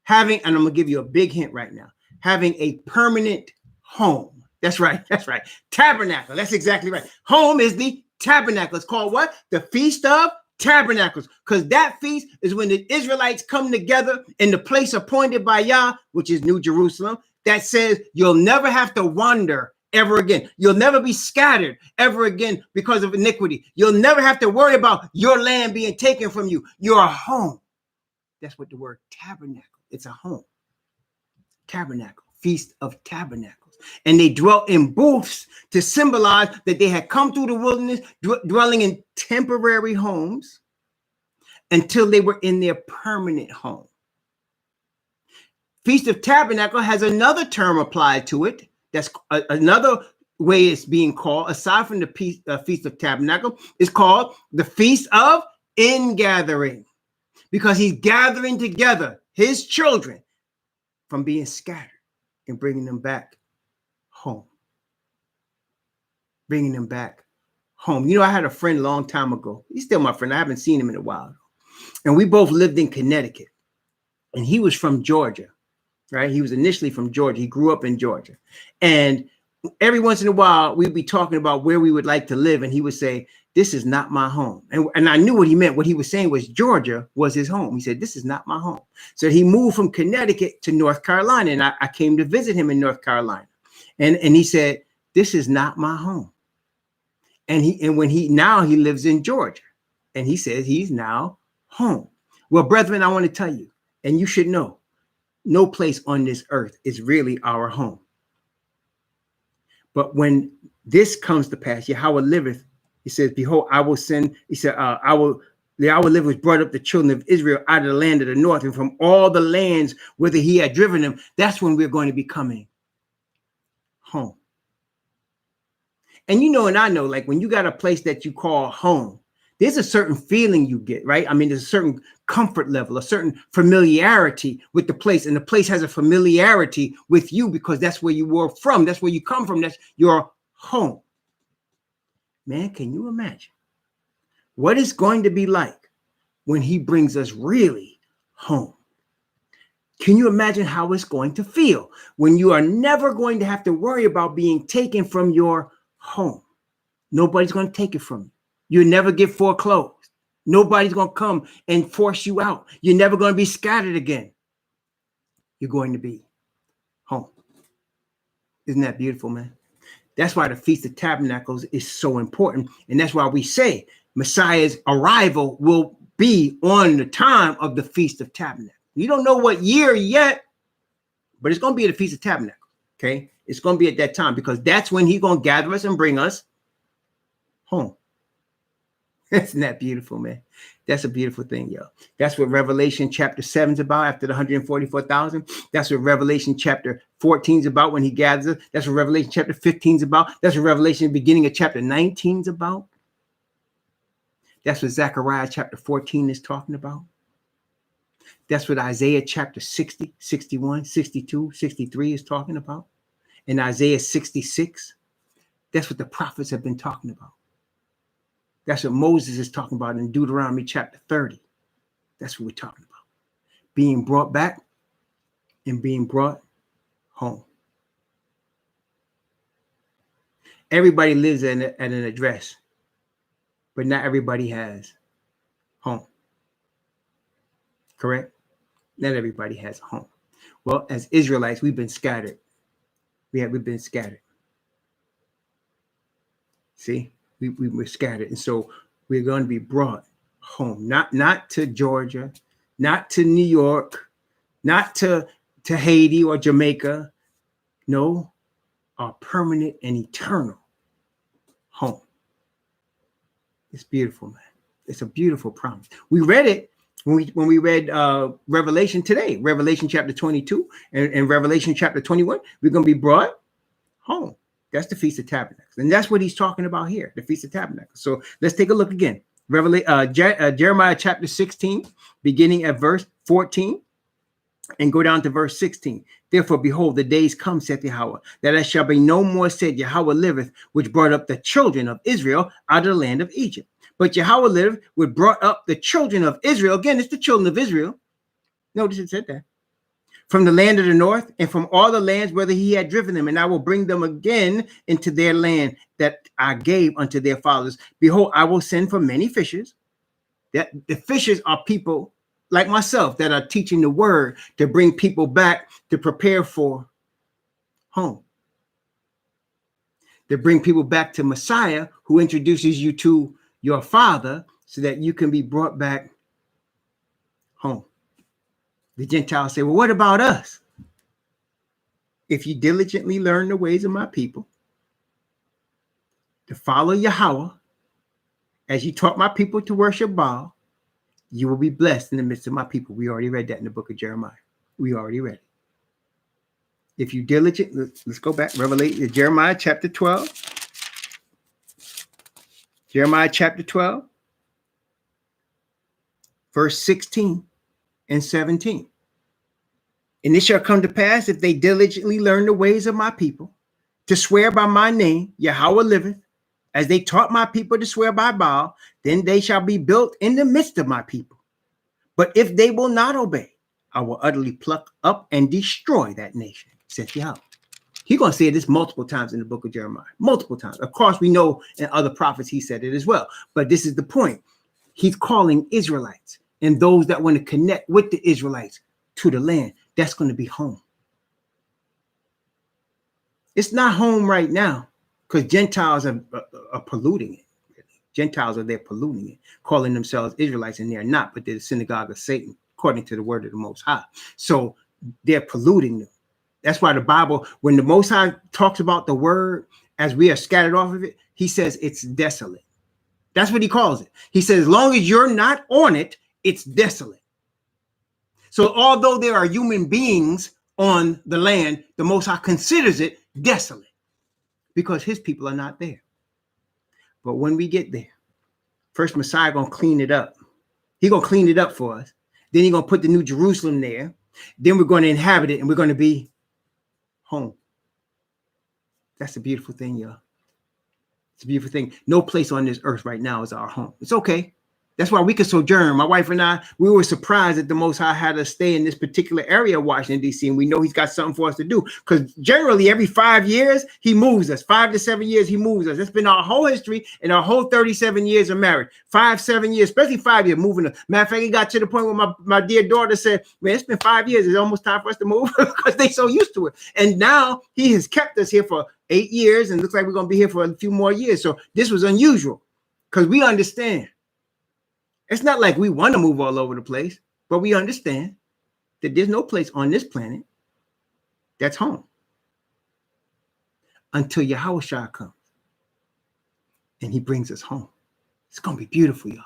And I'm going to give you a big hint right now, having a permanent home. That's right. That's right. Tabernacle. That's exactly right. Home is the tabernacle. It's called what? The Feast of Tabernacles. Because that feast is when the Israelites come together in the place appointed by Yah, which is New Jerusalem, that says you'll never have to wander ever again. You'll never be scattered ever again because of iniquity. You'll never have to worry about your land being taken from you. You're a home. That's what the word tabernacle. It's a home. Tabernacle. Feast of Tabernacles. And they dwelt in booths to symbolize that they had come through the wilderness, dwelling in temporary homes until they were in their permanent home. Feast of Tabernacle has another term applied to it. That's another way it's being called, aside from the Feast of Tabernacle, is called the Feast of Ingathering, because he's gathering together his children from being scattered and bringing them back home. Bringing them back home. You know, I had a friend a long time ago. He's still my friend. I haven't seen him in a while. And we both lived in Connecticut. And he was from Georgia, right? He was initially from Georgia. He grew up in Georgia. And every once in a while, we'd be talking about where we would like to live. And he would say, this is not my home. And I knew what he meant. What he was saying was Georgia was his home. He said, this is not my home. So he moved from Connecticut to North Carolina. And I came to visit him in North Carolina. And he said, this is not my home. And when he lives in Georgia. And he says he's now home. Well, brethren, I want to tell you, and you should know, no place on this earth is really our home. But when this comes to pass, Yahweh liveth, he says, behold, I will send, he said, I will live, which brought up the children of Israel out of the land of the north and from all the lands whither he had driven them. That's when we're going to be coming home. And you know, and I know, like when you got a place that you call home, there's a certain feeling you get, right? I mean, there's a certain comfort level, a certain familiarity with the place. And the place has a familiarity with you because that's where you were from. That's where you come from. That's your home. Man, can you imagine what it's going to be like when he brings us really home? Can you imagine how it's going to feel when you are never going to have to worry about being taken from your home? Nobody's going to take it from you. You'll never get foreclosed. Nobody's going to come and force you out. You're never going to be scattered again. You're going to be home. Isn't that beautiful, man? That's why the Feast of Tabernacles is so important. And that's why we say Messiah's arrival will be on the time of the Feast of Tabernacles. You don't know what year yet, but it's going to be at the Feast of Tabernacles. Okay? It's going to be at that time because that's when he's going to gather us and bring us home. Isn't that beautiful, man? That's a beautiful thing, yo. That's what Revelation chapter 7 is about after the 144,000. That's what Revelation chapter 14 is about when he gathers us. That's what Revelation chapter 15 is about. That's what Revelation beginning of chapter 19 is about. That's what Zechariah chapter 14 is talking about. That's what Isaiah chapter 60, 61, 62, 63 is talking about. In Isaiah 66, that's what the prophets have been talking about. That's what Moses is talking about in Deuteronomy chapter 30. That's what we're talking about. Being brought back and being brought home. Everybody lives at an address, but not everybody has home. Correct? Not everybody has a home. Well, as Israelites, we've been scattered. We've been scattered. See? We were scattered. And so we're going to be brought home, not to Georgia, not to New York, not to Haiti or Jamaica. No, our permanent and eternal home. It's beautiful, man. It's a beautiful promise. We read it when we read Revelation today, Revelation chapter 22 and Revelation chapter 21. We're going to be brought home. That's the Feast of Tabernacles. And that's what he's talking about here, the Feast of Tabernacles. So let's take a look again. Jeremiah chapter 16, beginning at verse 14, and go down to verse 16. Therefore, behold, the days come, saith Yahweh, that I shall be no more, said Yahweh liveth, which brought up the children of Israel out of the land of Egypt. But Yahweh liveth, which brought up the children of Israel. Again, it's the children of Israel. Notice it said that. From the land of the north and from all the lands whither he had driven them, and I will bring them again into their land that I gave unto their fathers. Behold, I will send for many fishers. That the fishers are people like myself that are teaching the word to bring people back to prepare for home. To bring people back to Messiah, who introduces you to your Father so that you can be brought back home. The Gentiles say, well, what about us? If you diligently learn the ways of my people, to follow Yahweh, as you taught my people to worship Baal, you will be blessed in the midst of my people. We already read that in the book of Jeremiah. We already read it. If you diligent, let's go back. Revelation, Jeremiah chapter 12. Jeremiah chapter 12, verse 16 and 17. And it shall come to pass, if they diligently learn the ways of my people, to swear by my name, Yahweh liveth, as they taught my people to swear by Baal, then they shall be built in the midst of my people. But if they will not obey, I will utterly pluck up and destroy that nation, saith Yahweh. He's going to say this multiple times in the book of Jeremiah, multiple times. Of course, we know in other prophets he said it as well. But this is the point. He's calling Israelites and those that want to connect with the Israelites to the land. That's going to be home. It's not home right now because Gentiles are polluting it. Gentiles are there polluting it, calling themselves Israelites, and they're not, but they're the synagogue of Satan, according to the word of the Most High. So they're polluting them. That's why the Bible, when the Most High talks about the word as we are scattered off of it, he says it's desolate. That's what he calls it. He says, as long as you're not on it, it's desolate. So although there are human beings on the land, the Most High considers it desolate because his people are not there. But when we get there, first Messiah going to clean it up. He's going to clean it up for us. Then he's going to put the New Jerusalem there. Then we're going to inhabit it and we're going to be home. That's a beautiful thing, y'all. It's a beautiful thing. No place on this earth right now is our home. It's okay. That's why we could sojourn. My wife and I, we were surprised that the Most High had us stay in this particular area of Washington, D.C. And we know he's got something for us to do because generally every 5 years, he moves us. 5 to 7 years, he moves us. It's been our whole history and our whole 37 years of marriage. 5, 7 years, especially 5 years moving us. Matter of fact, it got to the point where my dear daughter said, man, it's been 5 years. It's almost time for us to move because they're so used to it. And now he has kept us here for 8 years and looks like we're going to be here for a few more years. So this was unusual because we understand. It's not like we want to move all over the place, but we understand that there's no place on this planet that's home until Yahushua comes and he brings us home. It's going to be beautiful, y'all.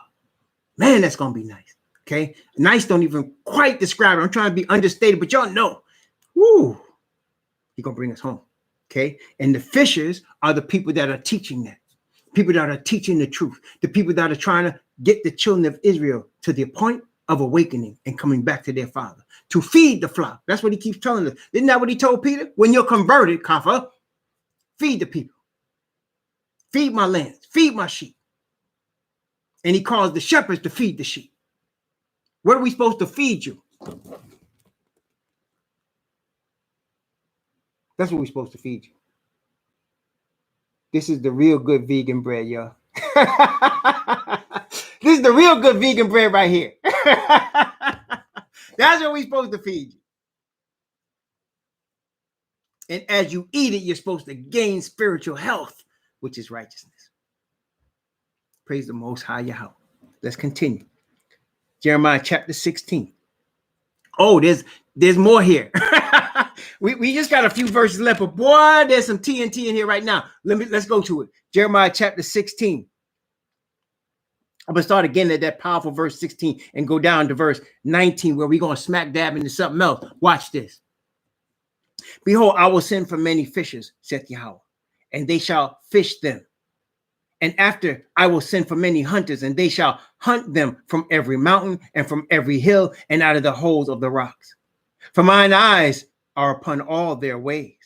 Man, that's going to be nice. Okay. Nice don't even quite describe it. I'm trying to be understated, but y'all know, woo, he's going to bring us home. Okay. And the fishers are the people that are teaching that. People that are teaching the truth, the people that are trying to get the children of Israel to the point of awakening and coming back to their father, to feed the flock. That's what he keeps telling us. Isn't that what he told Peter? When you're converted, Kapha, feed the people, feed my lambs, feed my sheep. And he calls the shepherds to feed the sheep. What are we supposed to feed you? That's what we're supposed to feed you. This is the real good vegan bread, y'all. This is the real good vegan bread right here. That's what we're supposed to feed you. And as you eat it, you're supposed to gain spiritual health, which is righteousness. Praise the Most High Yahweh. Let's continue. Jeremiah chapter 16. Oh, there's more here. We just got a few verses left, but boy, there's some TNT in here right now. Let's go to it. Jeremiah chapter 16. I'm gonna start again at that powerful verse 16 and go down to verse 19, where we're gonna smack dab into something else. Watch this. Behold, I will send for many fishers, saith Yahweh, and they shall fish them. And after I will send for many hunters, and they shall hunt them from every mountain and from every hill and out of the holes of the rocks. For mine eyes are upon all their ways,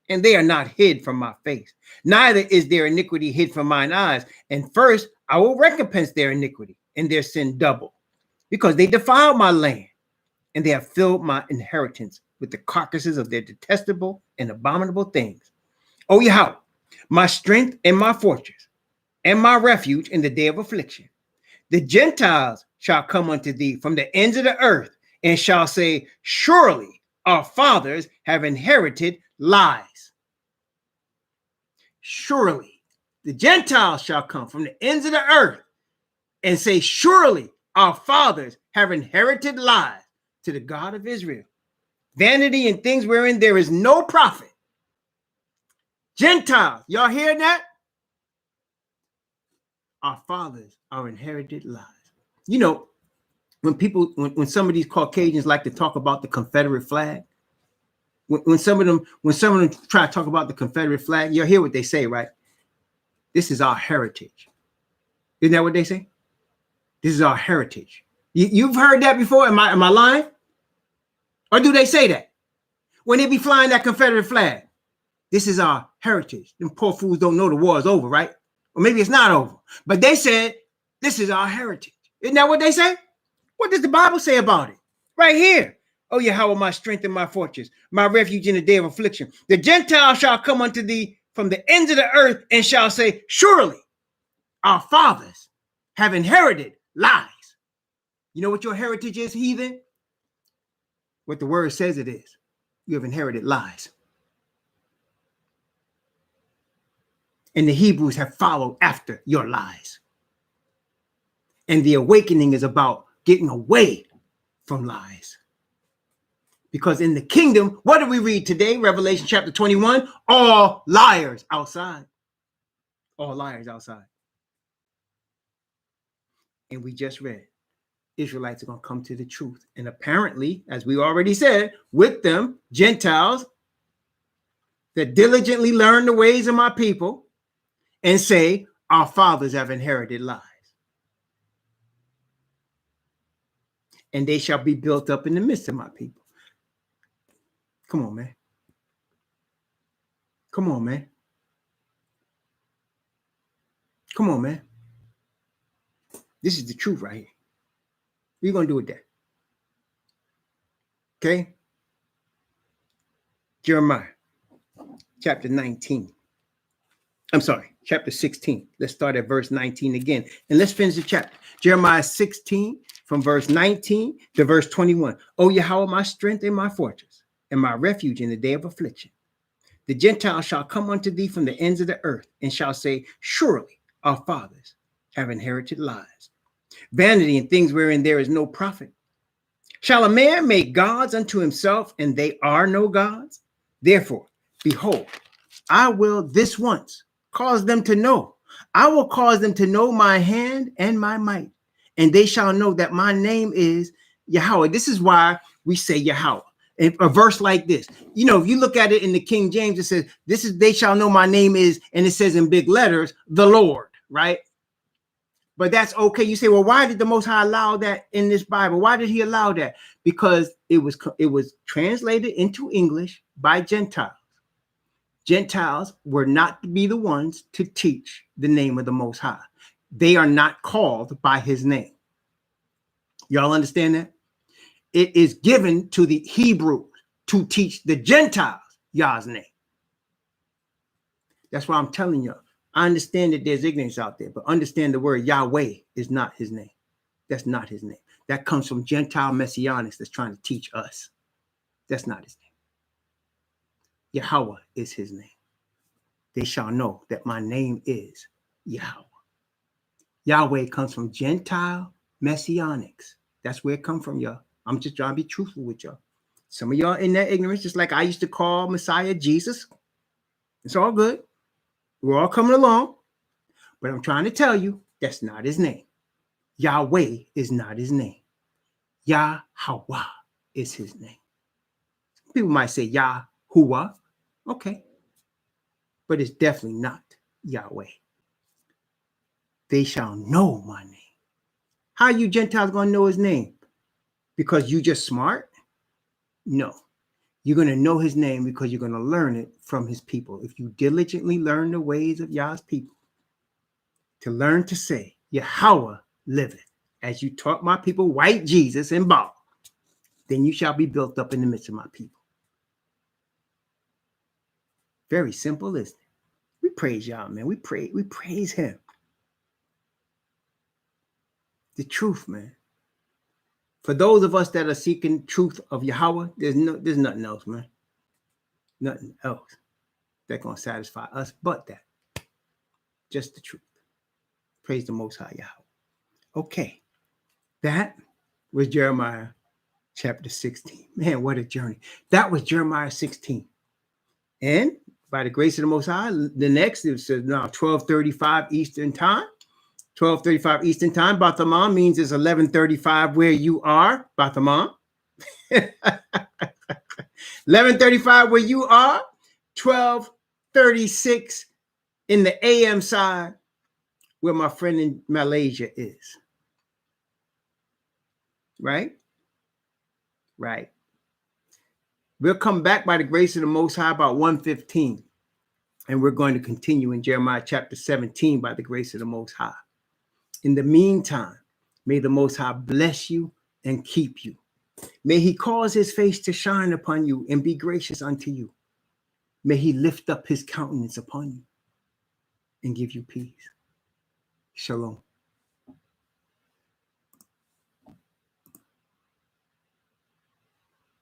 and they are not hid from my face. Neither is their iniquity hid from mine eyes. And first I will recompense their iniquity and their sin double, because they defiled my land, and they have filled my inheritance with the carcasses of their detestable and abominable things. O Yahweh, my strength and my fortress, and my refuge in the day of affliction. The Gentiles shall come unto thee from the ends of the earth, and shall say, surely our fathers have inherited lies. Surely the Gentiles shall come from the ends of the earth and say, surely our fathers have inherited lies to the God of Israel. Vanity and things wherein there is no profit. Gentiles, y'all hear that? Our fathers are inherited lies. You know, when some of these Caucasians like to talk about the Confederate flag, When some of them try to talk about the Confederate flag, you'll hear what they say, right? This is our heritage. Isn't that what they say? This is our heritage. You've heard that before? Am I lying? Or do they say that when they be flying that Confederate flag? This is our heritage. Them poor fools don't know the war is over, right? Or maybe it's not over. But they said, this is our heritage. Isn't that what they say? What does the Bible say about it? Right here. Oh, Yahweh, my strength and my fortress, my refuge in the day of affliction. The Gentiles shall come unto thee from the ends of the earth and shall say, surely our fathers have inherited lies. You know what your heritage is, heathen? What the word says it is. You have inherited lies. And the Hebrews have followed after your lies. And the awakening is about getting away from lies. Because in the kingdom, what do we read today? Revelation chapter 21, all liars outside. All liars outside. And we just read, Israelites are going to come to the truth. And apparently, as we already said, with them, Gentiles that diligently learn the ways of my people and say, our fathers have inherited lies. And they shall be built up in the midst of my people. Come on, man. Come on, man. Come on, man. This is the truth right here. What are you going to do with that? Okay? Jeremiah chapter 19. I'm sorry, chapter 16. Let's start at verse 19 again. And let's finish the chapter. Jeremiah 16 from verse 19 to verse 21. O Yahweh, my strength and my fortress, and my refuge in the day of affliction. The Gentiles shall come unto thee from the ends of the earth, and shall say, surely our fathers have inherited lies, vanity and things wherein there is no profit. Shall a man make gods unto himself, and they are no gods? Therefore, behold, I will this once cause them to know. I will cause them to know my hand and my might, and they shall know that my name is Yahweh. This is why we say Yahweh. In a verse like this, you know, if you look at it in the King James, it says, this is, they shall know my name is, and it says in big letters, the Lord, right? But that's okay. You say, well, why did the Most High allow that in this Bible? Why did he allow that? Because it was translated into English by Gentiles. Gentiles were not to be the ones to teach the name of the Most High. They are not called by his name. Y'all understand that? It is given to the Hebrews to teach the Gentiles Yah's name. That's why I'm telling you. I understand that there's ignorance out there, but understand the word Yahweh is not his name. That's not his name. That comes from Gentile messianics that's trying to teach us. That's not his name. Yahweh is his name. They shall know that my name is Yahweh. Yahweh comes from Gentile messianics. That's where it comes from, y'all. I'm just trying to be truthful with y'all. Some of y'all in that ignorance, just like I used to call Messiah Jesus. It's all good. We're all coming along. But I'm trying to tell you, that's not his name. Yahweh is not his name. Yahweh is his name. People might say Yahuwah. Okay. But it's definitely not Yahweh. They shall know my name. How are you Gentiles going to know his name? Because you just smart? No. You're going to know his name because you're going to learn it from his people. If you diligently learn the ways of Yah's people, to learn to say, Yahweh liveth, as you taught my people, white Jesus and Baal, then you shall be built up in the midst of my people. Very simple, isn't it? We praise Yah, man. We praise him. The truth, man. For those of us that are seeking truth of Yahweh, there's nothing else, man. Nothing else that's going to satisfy us but that. Just the truth. Praise the Most High Yahweh. Okay. That was Jeremiah chapter 16. Man, what a journey. That was Jeremiah 16. And by the grace of the Most High, the next is now 12:35 Eastern time. 12:35 Eastern time. Bathamam means it's 11:35 where you are. Bathamam. 11:35 where you are, 12:36 in the AM side where my friend in Malaysia is. Right? Right. We'll come back by the grace of the Most High about 1:15. And we're going to continue in Jeremiah chapter 17 by the grace of the Most High. In the meantime, may the Most High bless you and keep you. May he cause his face to shine upon you and be gracious unto you. May he lift up his countenance upon you and give you peace. Shalom.